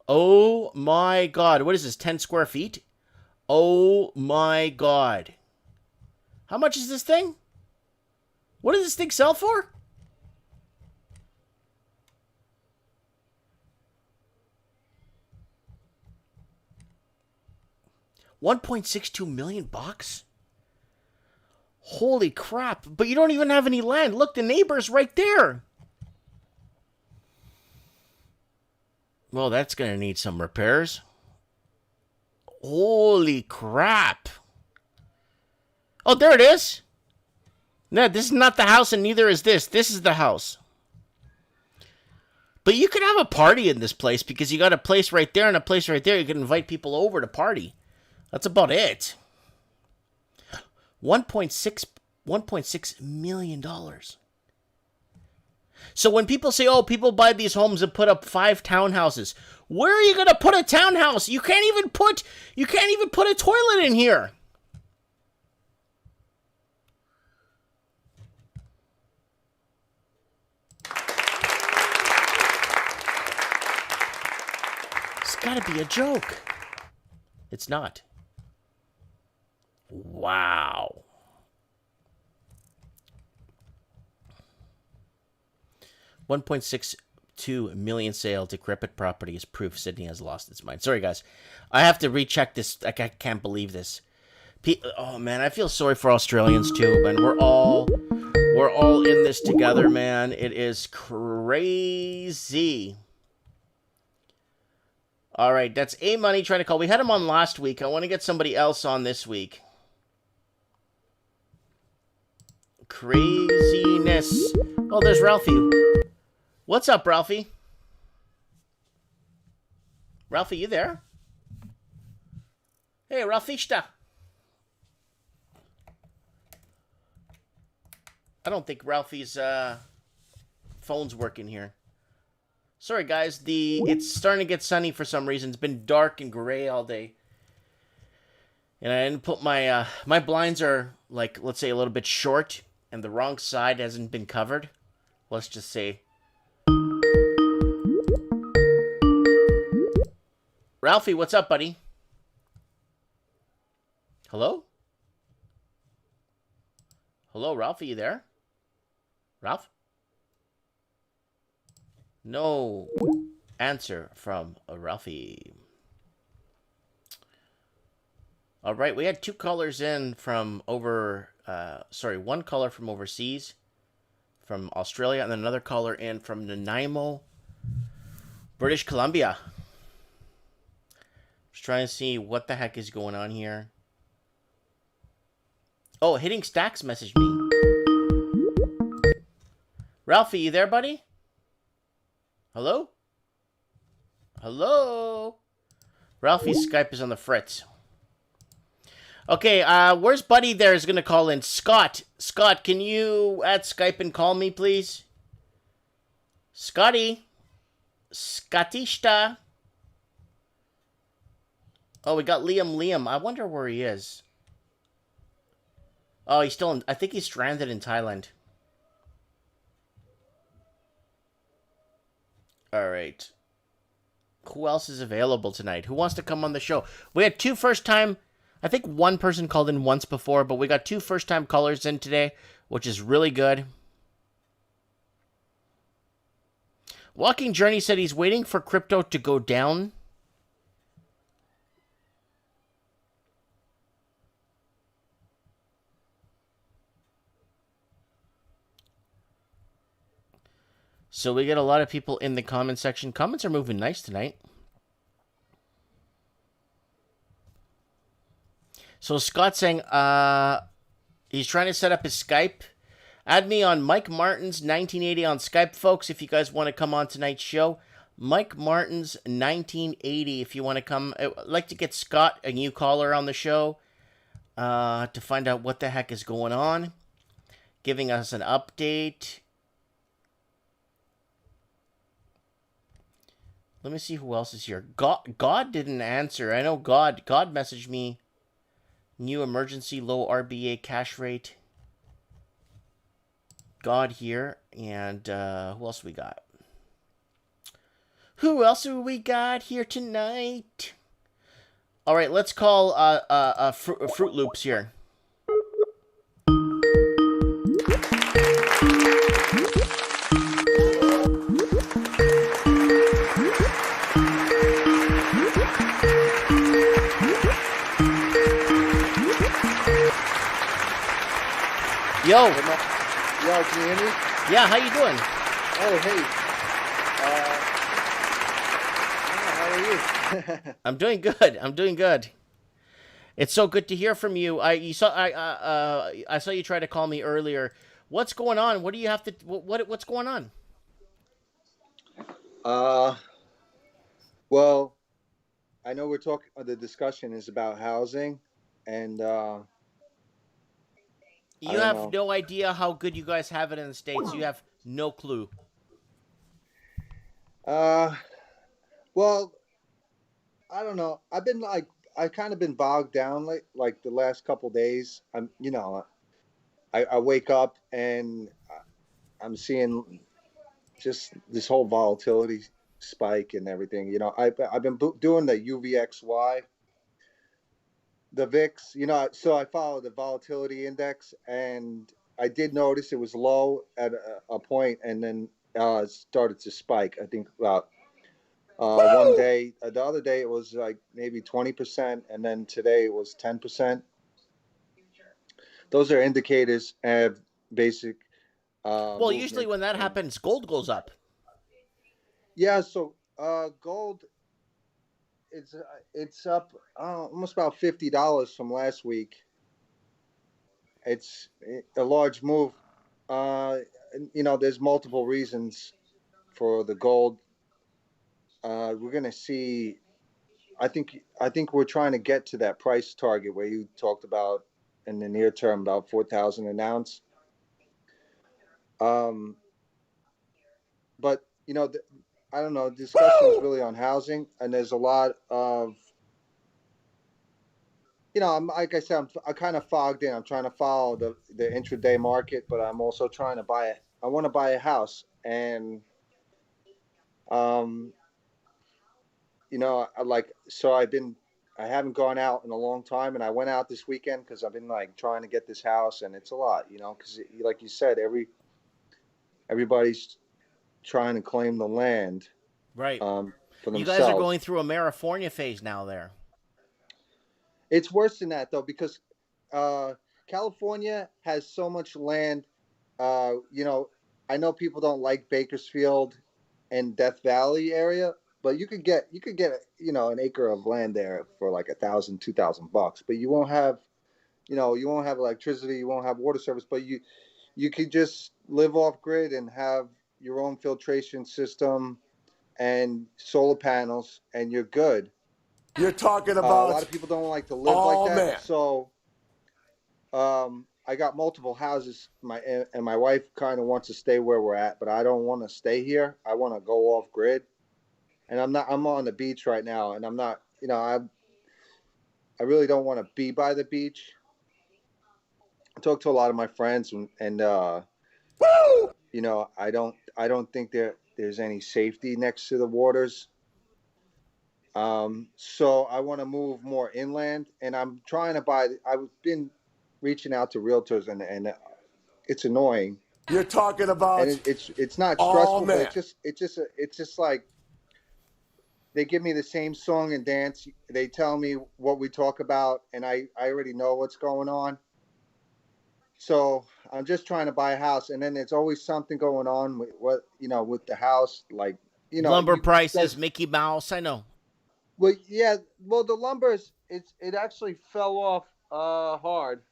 Oh my God. What is this, 10 square feet? Oh my God. How much is this thing? What does this thing sell for? $1.62 million bucks? Holy crap. But you don't even have any land. Look, the neighbor's right there. Well, that's going to need some repairs. Holy crap. Oh, there it is. No, this is not the house, and neither is this. This is the house. But you could have a party in this place because you got a place right there and a place right there. You can invite people over to party. That's about it. $1.6 million. So when people say, oh, people buy these homes and put up 5 townhouses, where are you going to put a townhouse? You can't even put a toilet in here. It's got to be a joke. It's not. Wow. $1.62 million sale, decrepit property is proof Sydney has lost its mind. Sorry, guys. I have to recheck this. I can't believe this. Oh man, I feel sorry for Australians too, man. We're all in this together, man. It is crazy. All right, that's A Money trying to call. We had him on last week. I want to get somebody else on this week. Craziness. Oh, there's Ralphie. What's up, Ralphie? Ralphie, you there? Hey, Ralphista. I don't think Ralphie's phone's working here. Sorry, guys. It's starting to get sunny for some reason. It's been dark and gray all day. And I didn't put my... my blinds are, like, let's say a little bit short, and the wrong side hasn't been covered. Let's just say... Ralphie, what's up, buddy? Hello? Hello, Ralphie, you there? Ralph? No answer from Ralphie. All right, we had two callers in from one caller from overseas, from Australia, and then another caller in from Nanaimo, British Columbia. Just trying to see what the heck is going on here. Oh, Hitting Stacks messaged me. Ralphie, you there, buddy? Hello? Hello? Ralphie's Skype is on the fritz. Okay, where's Buddy there is going to call in? Scott. Scott, can you add Skype and call me, please? Scotty. Scottishta. Oh, we got Liam. I wonder where he is. Oh, he's still in... I think he's stranded in Thailand. All right. Who else is available tonight? Who wants to come on the show? We had two first-time... I think one person called in once before, but we got two first-time callers in today, which is really good. Walking Journey said he's waiting for crypto to go down. So we get a lot of people in the comment section. Comments are moving nice tonight. So Scott's saying he's trying to set up his Skype. Add me on Mike Martin's 1980 on Skype, folks, if you guys want to come on tonight's show. Mike Martin's 1980, if you want to come. I'd like to get Scott, a new caller, on the show to find out what the heck is going on. Giving us an update. Let me see who else is here. God didn't answer. I know God messaged me. New emergency low RBA cash rate. God here. And who else we got? Who else have we got here tonight? All right, let's call Fruit Loops here. Yo. Yo, can you hear me? Yeah, how you doing? Oh, hey. How are you? I'm doing good. It's so good to hear from you. I saw you try to call me earlier. What's going on? What do you have to? What's going on? Well, I know we're talking. The discussion is about housing, and you have no idea how good you guys have it in the States. You have no clue. Well, I don't know. I've been I kind of been bogged down like the last couple days. I wake up and I'm seeing just this whole volatility spike and everything. I've been doing the UVXY, the VIX. So I follow the volatility index, and I did notice it was low at a point, and then it started to spike. I think about one day. The other day it was like maybe 20%, and then today it was 10%. those are indicators of basic Well, usually movement. when that And happens, gold goes up. yeah, so gold, it's up almost about $50 from last week. It's a large move. Uh, there's multiple reasons for the gold. We're gonna see. I think we're trying to get to that price target where you talked about in the near term, about 4,000 an ounce. Um, but I don't know. Discussion is really on housing, and there's a lot of I'm like I said, I kind of fogged in. I'm trying to follow the intraday market, but I'm also trying to buy it. I want to buy a house, and um, I haven't gone out in a long time, and I went out this weekend because I've been like trying to get this house, and it's a lot, because like you said, everybody's trying to claim the land Right. for You guys are themselves. going through a Marifornia phase now there. It's worse than that though, because California has so much land. Uh, you know, I know people don't like Bakersfield and Death Valley area, but you could get an acre of land there for like 1,000, $2,000, but you won't have electricity, you won't have water service, but you could just live off grid and have your own filtration system and solar panels, and you're good. You're talking A about lot of people don't like to live like that, man. so I got multiple houses. My wife kind of wants to stay where we're at, but I don't want to stay here. I want to go off grid, and I'm not. I'm on the beach right now, and I'm not. I really don't want to be by the beach. I talked to a lot of my friends, and I don't think there's any safety next to the waters. So I want to move more inland, and I'm trying to buy. I've been reaching out to realtors, and it's annoying. You're talking And about it's not stressful, but man. it's just like they give me the same song and dance. They tell me what we talk about, and I already know what's going on. So I'm just trying to buy a house, and then there's always something going on with the house, like Lumber you prices, guys. Mickey Mouse. I know. Well, yeah, well the lumber it actually fell off hard,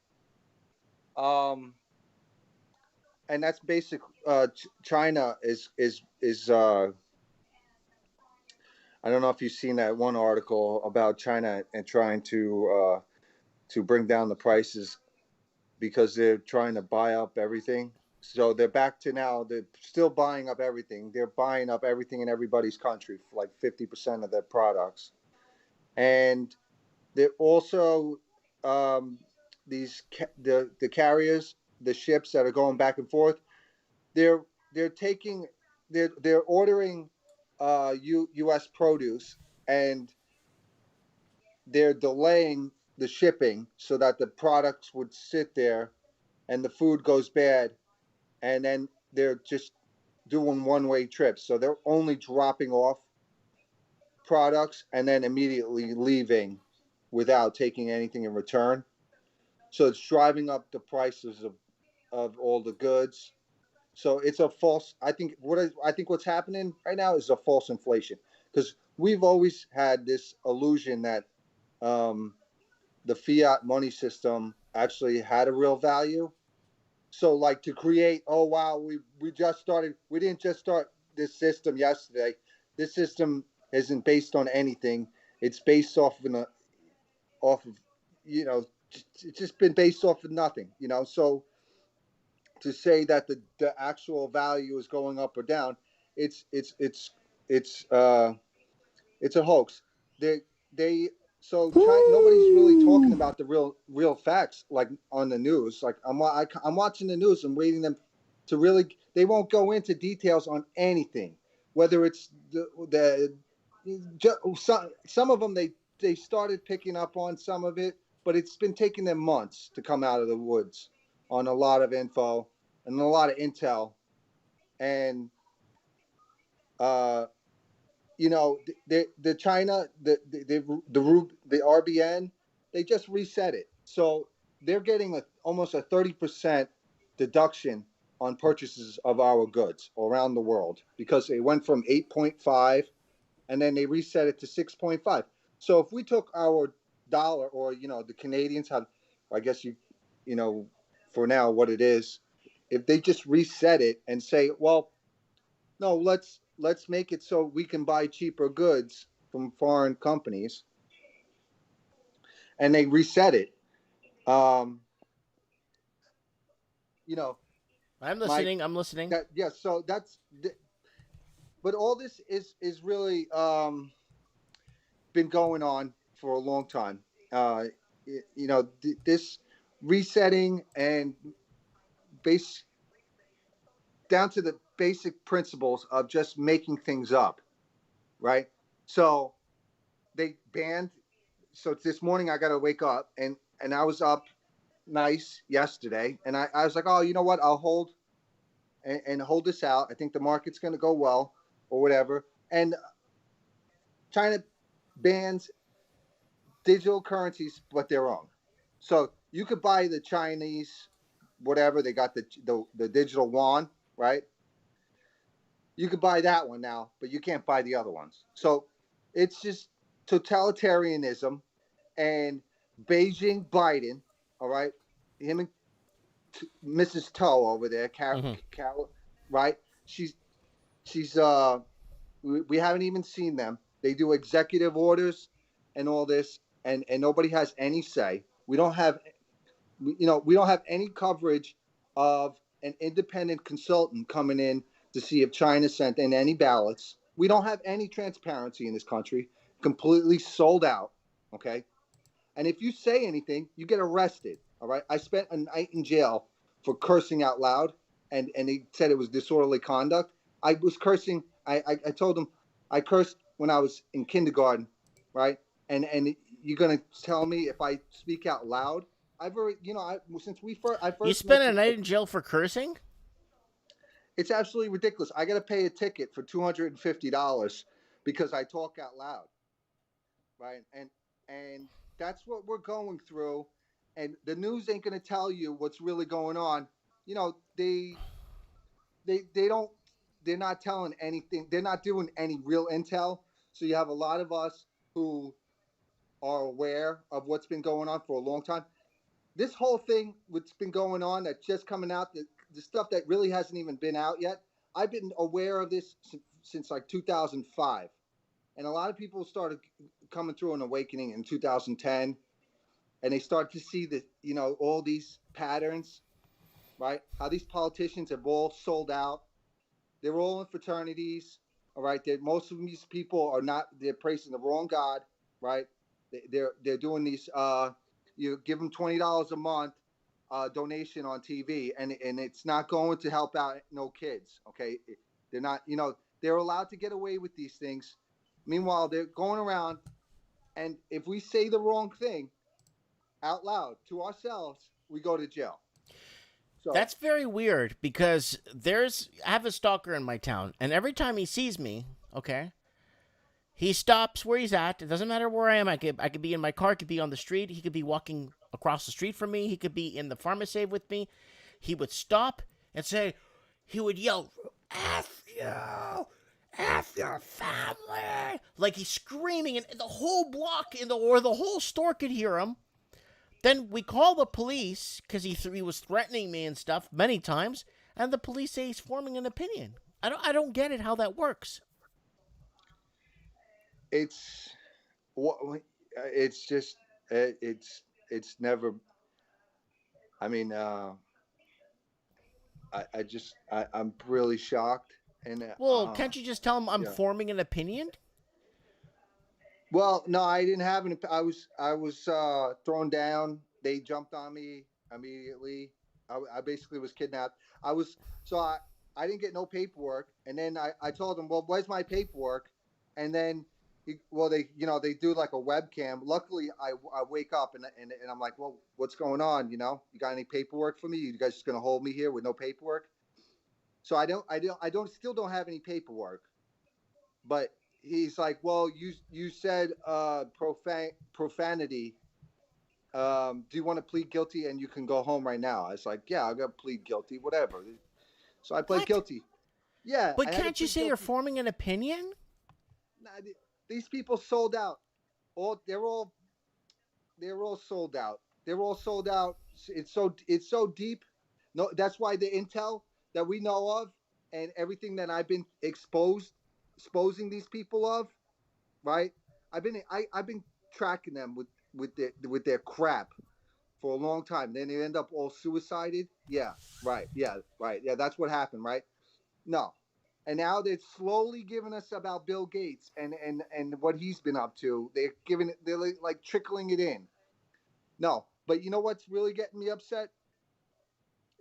um, and that's basic. China is. I don't know if you've seen that one article about China and trying to bring down the prices because they're trying to buy up everything. So they're back to now. They're still buying up everything. They're buying up everything in everybody's country, like 50% of their products, and they're also these the carriers, the ships that are going back and forth. They're they're taking they're ordering U.S. produce, and they're delaying the shipping so that the products would sit there and the food goes bad, and then they're just doing one-way trips. So they're only dropping off products and then immediately leaving without taking anything in return. So it's driving up the prices of all the goods. So it's a false. I think what's happening right now is a false inflation, because we've always had this illusion that um, the fiat money system actually had a real value. So like to create, oh wow, we didn't just start this system yesterday. This system isn't based on anything. It's based off of you know it's just been based off of nothing. So to say that the actual value is going up or down, it's it's it's it's uh it's a hoax. They so China, nobody's really talking about the real facts like on the news. Like I'm watching the news and waiting them to really. They won't go into details on anything, whether it's some of them they started picking up on some of it, but it's been taking them months to come out of the woods on a lot of info and a lot of intel. And uh, the China, the RBN, they just reset it. So they're getting almost a 30% deduction on purchases of our goods around the world because it went from 8.5 and then they reset it to 6.5. So if we took our dollar, or the Canadians have, I guess for now what it is, if they just reset it and say, well, no, let's make it so we can buy cheaper goods from foreign companies, and they reset it. Um, you know, I'm my listening. I'm listening. that yeah. So but all this is really been going on for a long time. Uh, this resetting and base down to the basic principles of just making things up, right? So they banned. So this morning I got to wake up, and I was up nice yesterday, and I was like, oh, you know what? I'll hold and hold this out. I think the market's going to go well or whatever. And China bans digital currencies, but their own. So you could buy the Chinese, whatever they got the digital yuan, right? You could buy that one now, but you can't buy the other ones. So it's just totalitarianism, and Beijing Biden, all right, him and Mrs. Toe over there, Hmm. Carol, right? She's we haven't even seen them. They do executive orders and all this, and nobody has any say. We don't have any coverage of an independent consultant coming in to see if China sent in any ballots. We don't have any transparency in this country. Completely sold out. Okay. And if you say anything, you get arrested. All right. I spent a night in jail for cursing out loud, and they said it was disorderly conduct. I was cursing. I told them I cursed when I was in kindergarten, right? And you're gonna tell me if I speak out loud? I've already, since I You first spent met a you, night in jail for cursing? it's absolutely ridiculous. I got to pay a ticket for $250 because I talk out loud, right? And that's what we're going through. And the news ain't going to tell you what's really going on. You know, they don't they're not telling anything. They're not doing any real intel. So you have a lot of us who are aware of what's been going on for a long time. This whole thing, what's been going on, that's just coming out, the stuff that really hasn't even been out yet. I've been aware of this since like 2005, and a lot of people started coming through an awakening in 2010, and they start to see that all these patterns, right? How these politicians have all sold out. They're all in fraternities, all right. Most of these people are not. They're praising the wrong God, right? They're doing these. You give them $20 a month donation on TV, and it's not going to help out no kids. Okay, they're not. They're allowed to get away with these things. Meanwhile, they're going around, and if we say the wrong thing out loud to ourselves, we go to jail. So That's very weird because I have a stalker in my town, and every time he sees me, okay, he stops where he's at. It doesn't matter where I am. I could be in my car, I could be on the street, he could be walking across the street from me, he could be in the pharmacy with me. He would stop and say, he would yell, F you! F your family! Like he's screaming, and the whole block or the whole store could hear him. Then we call the police because he was threatening me and stuff many times, and the police say he's forming an opinion. I don't get it how that works. it's it's just it's never. I mean, I'm really shocked, and Well, can't you just tell him I'm yeah. forming an opinion? Well, no, I didn't have any. I was thrown down. They jumped on me immediately. I basically was kidnapped. I was so I didn't get no paperwork, and then I told them, well, where's my paperwork? And then they do like a webcam. Luckily, I wake up and I'm like, well, what's going on? You got any paperwork for me? You guys just gonna hold me here with no paperwork? So I don't still don't have any paperwork, but he's like, well, you said profanity do you want to plead guilty and you can go home right now? I was like, yeah, I'm gonna plead guilty, whatever. So I pled What? guilty. Yeah, But I had to can't you plead say you're guilty. forming an opinion? Nah, these people sold out. They're all sold out. They're all sold out. It's so deep. No, that's why the intel that we know of and everything that I've been exposing these people of, right? I've been tracking them with their crap for a long time. Then they end up all suicided. Yeah, right. Yeah, right. Yeah, that's what happened, right? No. And now they're slowly giving us about Bill Gates and what he's been up to. They're like trickling it in. No, but you know what's really getting me upset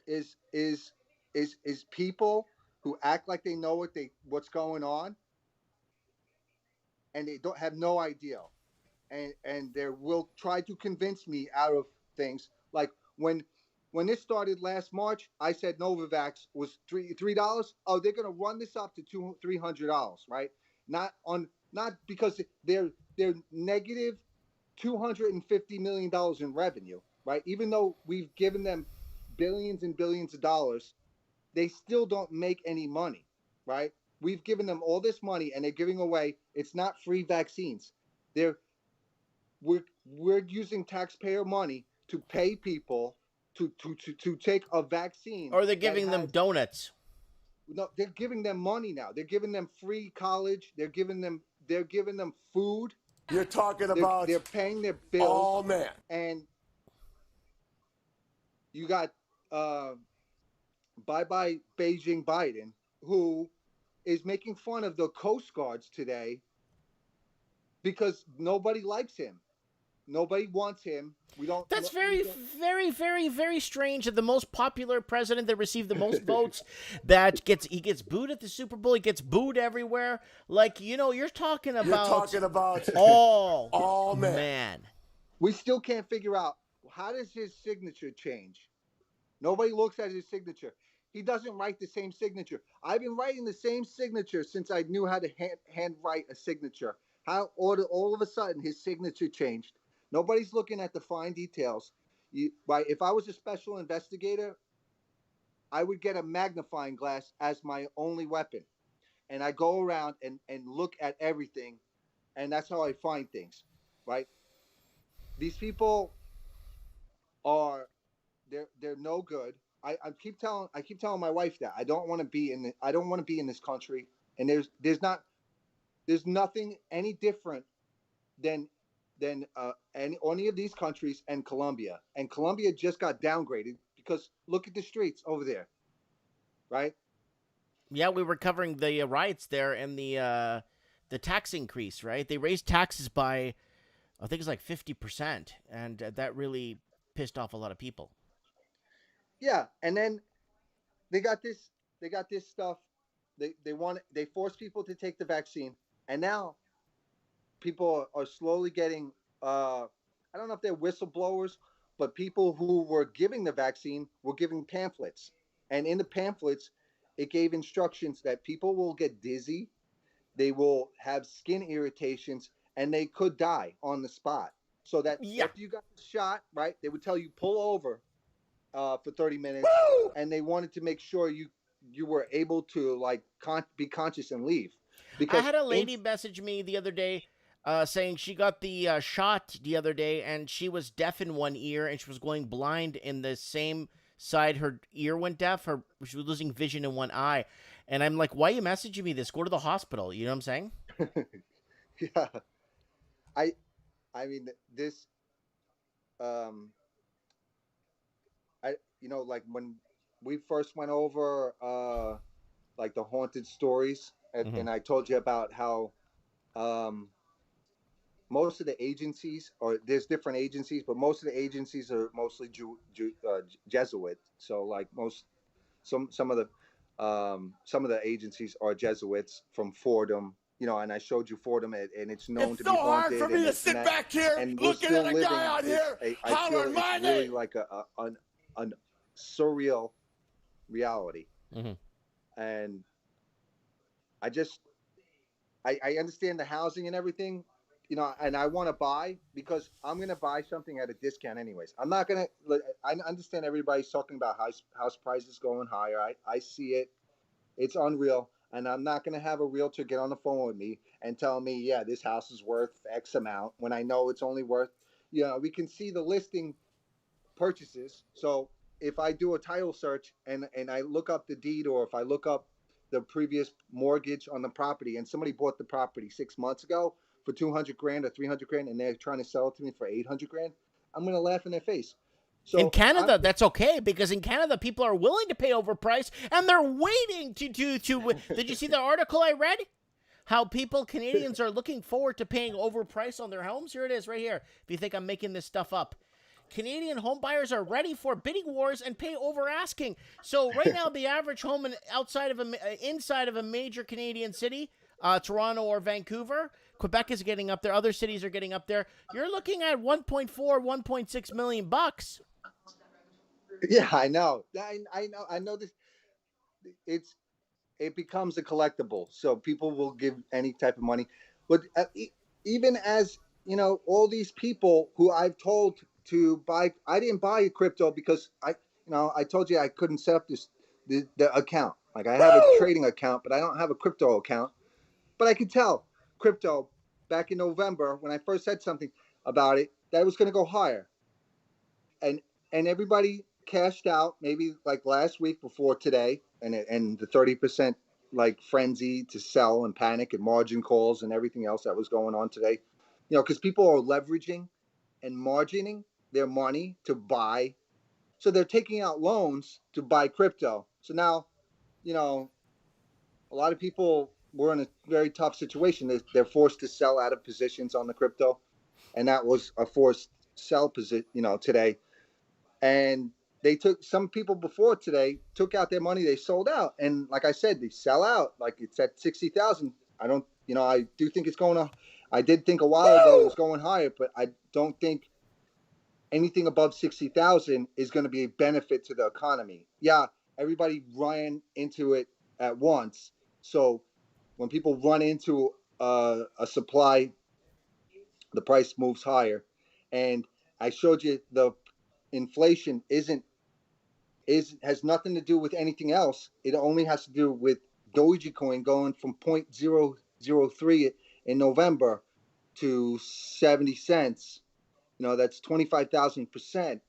is people who act like they know what's going on and they don't have no idea. And they will try to convince me out of things. Like when this started last March, I said Novavax was $3. Oh, they're gonna run this up to $300, right? Not because they're negative $250 million in revenue, right? Even though we've given them billions and billions of dollars, they still don't make any money, right? We've given them all this money and they're giving away. It's not free vaccines. They're we're using taxpayer money to pay people to take a vaccine. Or they're giving them donuts. No, they're giving them money now. They're giving them free college. They're giving them food. You're talking about They're paying their bills. all man. And you got bye Beijing Biden, who is making fun of the Coast Guards today because nobody likes him. Nobody wants him. We don't. That's very, very, very, very strange that the most popular president that received the most votes he gets booed at the Super Bowl, he gets booed everywhere. Like, you're talking about all man. We still can't figure out how does his signature change. Nobody looks at his signature. He doesn't write the same signature. I've been writing the same signature since I knew how to handwrite a signature. How all of a sudden his signature changed. Nobody's looking at the fine details. Right? If I was a special investigator, I would get a magnifying glass as my only weapon. And I go around and look at everything. And that's how I find things. Right? These people they're no good. I keep telling my wife that I don't want to be in this country. And there's nothing any different than any of these countries and Colombia. And Colombia just got downgraded because look at the streets over there, right? Yeah, we were covering the riots there and the tax increase, right? They raised taxes by, I think it's like 50%, and that really pissed off a lot of people. Yeah, and then they got this stuff. They force people to take the vaccine, and now people are slowly getting I don't know if they're whistleblowers, but people who were giving the vaccine were giving pamphlets. And in the pamphlets, it gave instructions that people will get dizzy, they will have skin irritations, and they could die on the spot. So that after you got the shot, right, they would tell you pull over for 30 minutes. Woo! And they wanted to make sure you were able to like be conscious and leave. Because I had a lady message me the other day saying she got the shot the other day and she was deaf in one ear and she was going blind in the same side her ear went deaf. She was losing vision in one eye. And I'm like, why are you messaging me this? Go to the hospital. You know what I'm saying? Yeah. I mean, this, like when we first went over, like the haunted stories, and I told you about how, most of the agencies, or there's different agencies, but most of the agencies are mostly Jesuit. So like some of the agencies are Jesuits from Fordham, and I showed you Fordham, and it's known to be haunted. It's so hard for me to sit back here looking at a guy out here hollering my name. Really like a surreal reality. And I understand the housing and everything. you know, and I want to buy because I'm going to buy something at a discount anyways. I'm not going to, I understand everybody's talking about house prices going higher. I see it. It's unreal. And I'm not going to have a realtor get on the phone with me and tell me, yeah, this house is worth X amount when I know it's only worth, you know, we can see the listing purchases. So if I do a title search and I look up the deed, or if I look up the previous mortgage on the property, and somebody bought the property 6 months ago for 200 grand or 300 grand, and they're trying to sell it to me for 800 grand, I'm going to laugh in their face. So in Canada, that's okay, because in Canada, people are willing to pay overpriced, and they're waiting to Did you see the article I read? How Canadians are looking forward to paying overpriced on their homes? Here it is, right here. If you think I'm making this stuff up. Canadian home buyers are ready for bidding wars and pay over asking. So right now, the average home inside of a major Canadian city, Toronto or Vancouver, Quebec is getting up there. Other cities are getting up there. You're looking at 1.4, 1.6 million bucks. Yeah, I know. I know this. It becomes a collectible, so people will give any type of money. But even as you know, all these people who I've told to buy, I didn't buy crypto because I told you I couldn't set up the account. Like I have a trading account, but I don't have a crypto account. But I could tell crypto back in November when I first said something about it that it was going to go higher, and everybody cashed out maybe like last week before today, and the 30% like frenzy to sell and panic and margin calls and everything else that was going on today, you know, because people are leveraging and margining their money to buy, so they're taking out loans to buy crypto. So now, you know, a lot of people were in a very tough situation. They're forced to sell out of positions on the crypto, and that was a forced sell position, you know, today. And some people before today took out their money, they sold out, and like I said, they sell out. Like it's at 60,000. I don't, you know, I do think it's going to. I did think a while ago it was going higher, but I don't think anything above 60,000 is going to be a benefit to the economy. Yeah, everybody ran into it at once. So when people run into a supply, the price moves higher. And I showed you the inflation has nothing to do with anything else. It only has to do with Dogecoin going from 0.003 in November to 70 cents. You know, that's 25,000%.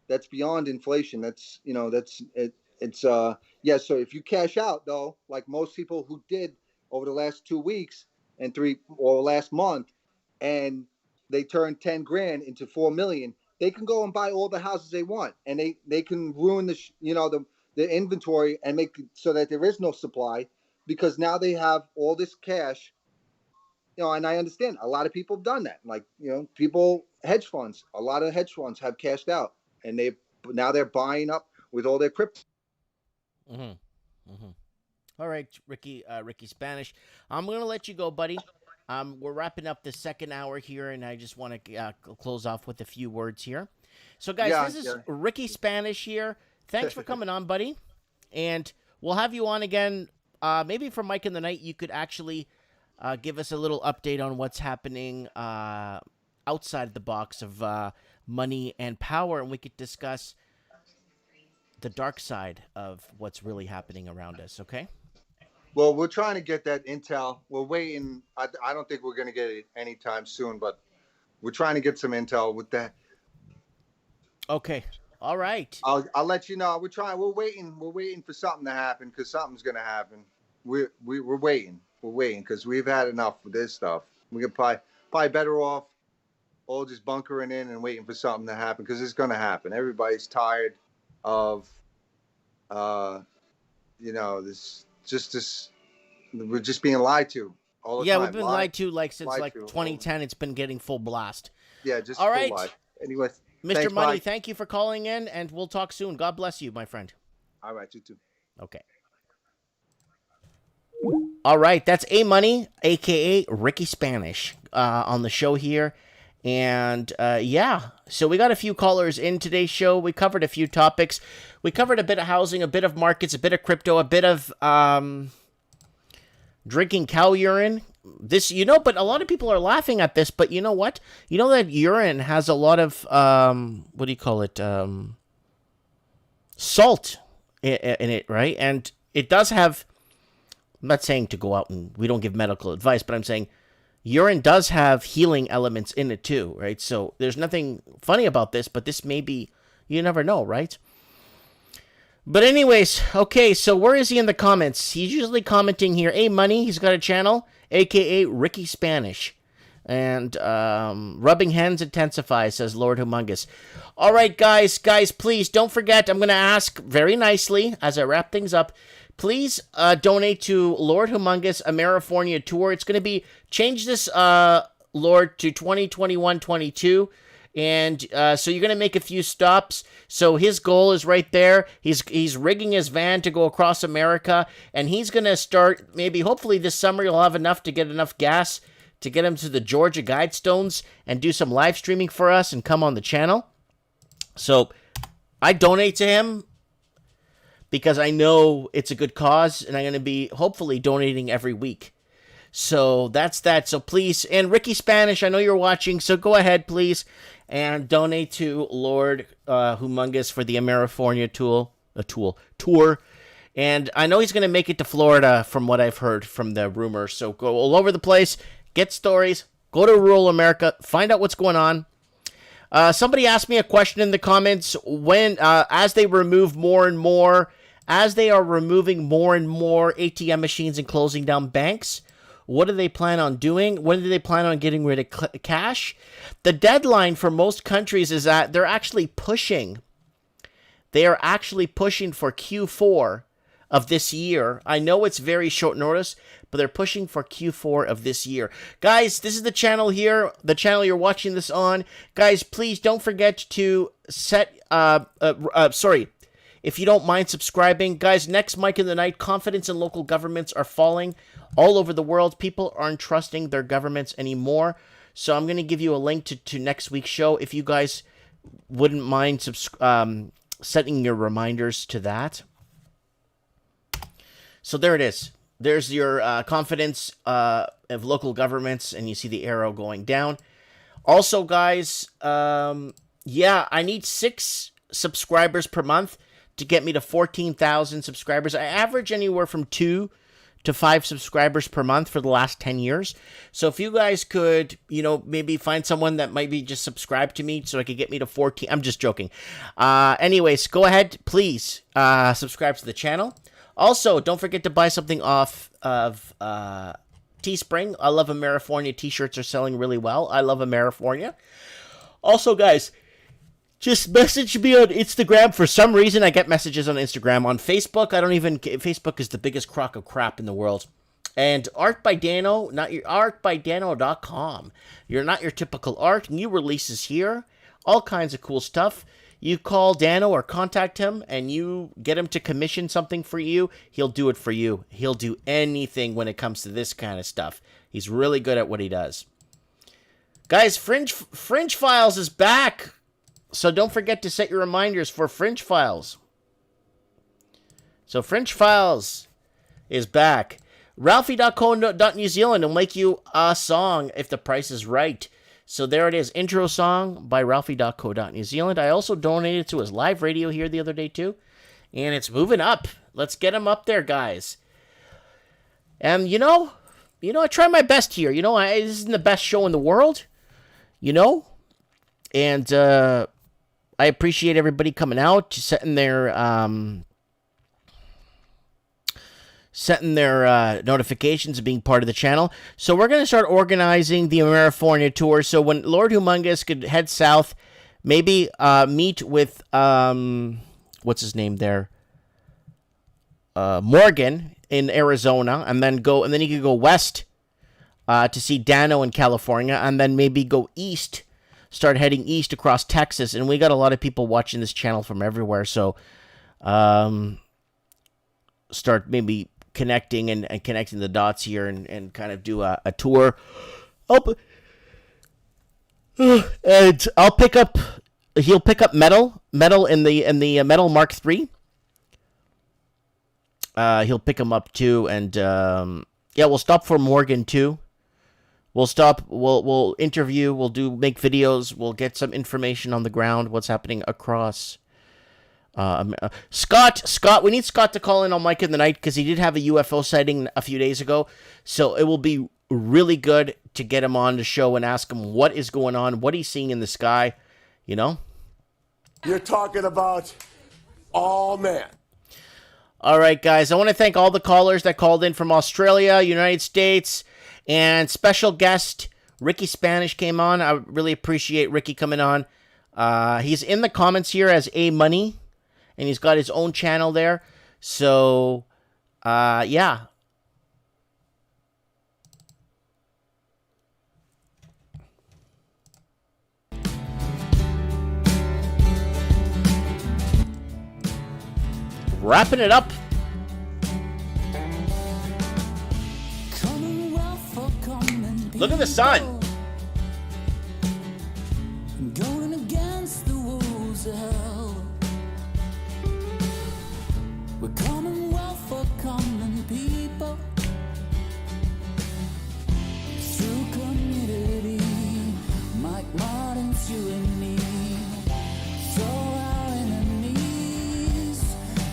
That's beyond inflation. That's, you know, that's it. It's yeah. So if you cash out though, like most people who did over the last 2 weeks and last month, and they turned 10 grand into 4 million, they can go and buy all the houses they want, and they can ruin the inventory and make it so that there is no supply, because now they have all this cash. You know, and I understand a lot of people have done that. Like, you know, hedge funds, a lot of hedge funds have cashed out, and now they're buying up with all their crypto. All right, Ricky Spanish, I'm going to let you go, buddy. We're wrapping up the second hour here, and I just want to close off with a few words here. So, guys, this is Ricky Spanish here. Thanks for coming on, buddy. And we'll have you on again. Maybe for Mike in the Night, you could actually give us a little update on what's happening outside the box of money and power, and we could discuss the dark side of what's really happening around us, okay? Well, we're trying to get that intel. We're waiting. I don't think we're going to get it anytime soon, but we're trying to get some intel with that. Okay. All right. I'll let you know. We're waiting. We're waiting for something to happen, because something's going to happen. We're waiting. We're waiting because we've had enough with this stuff. We could probably better off all just bunkering in and waiting for something to happen, because it's going to happen. Everybody's tired of, you know, we're just being lied to all the time. Yeah, we've been lied to since 2010. It's been getting full blast. Yeah, just all right. Lie. Anyway, Mr. Thanks, Money, Mike. Thank you for calling in, and we'll talk soon. God bless you, my friend. All right, you too. Okay. All right, that's A-Money, a.k.a. Ricky Spanish, on the show here. And, yeah, so we got a few callers in today's show. We covered a few topics. We covered a bit of housing, a bit of markets, a bit of crypto, a bit of drinking cow urine, this, but a lot of people are laughing at this, but you know what? You know that urine has a lot of, what do you call it? Salt in it, right? And it does have, I'm not saying to go out and we don't give medical advice, but I'm saying urine does have healing elements in it too, right? So there's nothing funny about this, but this may be, you never know, right? But anyways, okay, so where is he in the comments? He's usually commenting here. Hey, Money, he's got a channel, a.k.a. Ricky Spanish. And rubbing hands intensifies, says Lord Humongous. All right, guys, please don't forget, I'm going to ask very nicely as I wrap things up, please donate to Lord Humongous Amerifornia Tour. It's going to be, change this, Lord, to 2021-22. And so you're going to make a few stops. So his goal is right there. He's rigging his van to go across America. And he's going to start, maybe, hopefully this summer, he'll have enough to get enough gas to get him to the Georgia Guidestones and do some live streaming for us and come on the channel. So I donate to him because I know it's a good cause. And I'm going to be, hopefully, donating every week. So that's that. So please, and Ricky Spanish, I know you're watching, so go ahead, please, and donate to Lord Humongous for the Amerifornia tour. And I know he's going to make it to Florida from what I've heard from the rumors. So go all over the place, get stories, go to rural America, find out what's going on. Somebody asked me a question in the comments when, as they remove more and more, as they are removing more and more ATM machines and closing down banks, what do they plan on doing? When do they plan on getting rid of cash? The deadline for most countries is that they're actually pushing. They are actually pushing for Q4 of this year. I know it's very short notice, but they're pushing for Q4 of this year. Guys, this is the channel here, the channel you're watching this on. Guys, please don't forget to if you don't mind subscribing. Guys, next Mike in the Night, confidence in local governments are falling all over the world. People aren't trusting their governments anymore. So I'm going to give you a link to next week's show if you guys wouldn't mind setting your reminders to that. So there it is. There's your confidence of local governments, and you see the arrow going down. Also, guys, I need 6 subscribers per month to get me to 14,000 subscribers. I average anywhere from 2 to 5 subscribers per month for the last 10 years. So if you guys could, maybe find someone that might be just subscribed to me so I could get me to 14. I'm just joking. Anyways, go ahead, please subscribe to the channel. Also, don't forget to buy something off of Teespring. I Love Amerifornia t-shirts are selling really well. I Love Amerifornia. Also, guys, just message me on Instagram. For some reason, I get messages on Instagram. On Facebook, Facebook is the biggest crock of crap in the world. And Art by Dano, artbydano.com. You're not your typical art. New releases here. All kinds of cool stuff. You call Dano or contact him and you get him to commission something for you. He'll do it for you. He'll do anything when it comes to this kind of stuff. He's really good at what he does. Guys, Fringe Files is back. So don't forget to set your reminders for Fringe Files. So Fringe Files is back. Ralphie.co.New Zealand will make you a song if the price is right. So there it is. Intro song by Ralphie.co.New Zealand. I also donated to his live radio here the other day too. And it's moving up. Let's get him up there, guys. And I try my best here. This isn't the best show in the world. And I appreciate everybody coming out, setting their notifications of being part of the channel. So we're going to start organizing the Amerifornia tour. So when Lord Humongous could head south, maybe meet with, what's his name there? Morgan in Arizona, and then he could go west to see Dano in California, and then maybe go east, start heading east across Texas. And we got a lot of people watching this channel from everywhere. So start maybe connecting and connecting the dots here and kind of do a tour. And I'll pick up. He'll pick up metal in the metal Mark III. He'll pick him up too, and we'll stop for Morgan too. We'll stop. We'll interview. We'll make videos. We'll get some information on the ground. What's happening across. Scott. We need Scott to call in on Mike in the Night because he did have a UFO sighting a few days ago. So it will be really good to get him on the show and ask him what is going on, what he's seeing in the sky. You know. You're talking about all man. All right, guys. I want to thank all the callers that called in from Australia, United States, and special guest Ricky Spanish came on. I really appreciate Ricky coming on. He's in the comments here as A Money, and he's got his own channel there. So, yeah. Wrapping it up. Look at the sun. Going against the walls of hell. We're commonwealth for common people. Through community, Mike Martin's you and me. So our enemies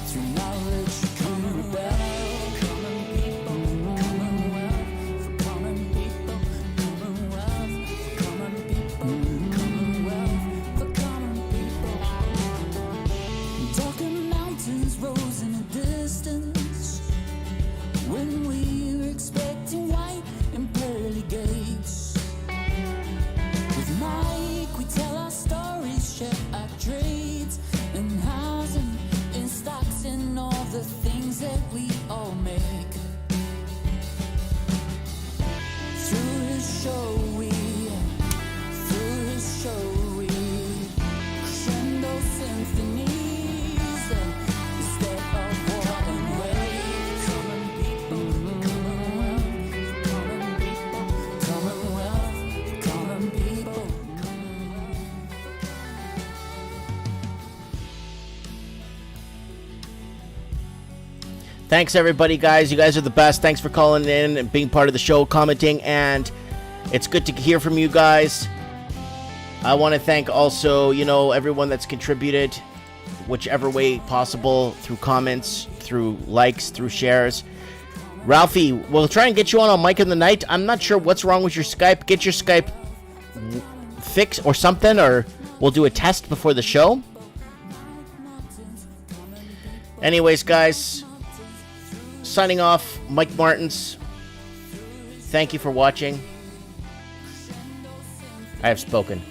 through knowledge, commonwealth, common people, commonwealth for common people, commonwealth for common people, commonwealth for common people. Talking mountains rose in the distance when we were expecting white and pearly gates. With Mike, we tell our stories, share our trades, in housing, in stocks, and all the things that we all make. Through his show we crescendo symphonies instead of war and wave. Common people, commonwealth, common people, commonwealth, common people, commonwealth. Thanks, everybody, guys. You guys are the best. Thanks for calling in and being part of the show, commenting, and it's good to hear from you guys. I want to thank also, everyone that's contributed, whichever way possible, through comments, through likes, through shares. Ralphie, we'll try and get you on Mike in the Night. I'm not sure what's wrong with your Skype. Get your Skype fixed or something, or we'll do a test before the show. Anyways, guys, signing off, Mike Martins. Thank you for watching. I have spoken.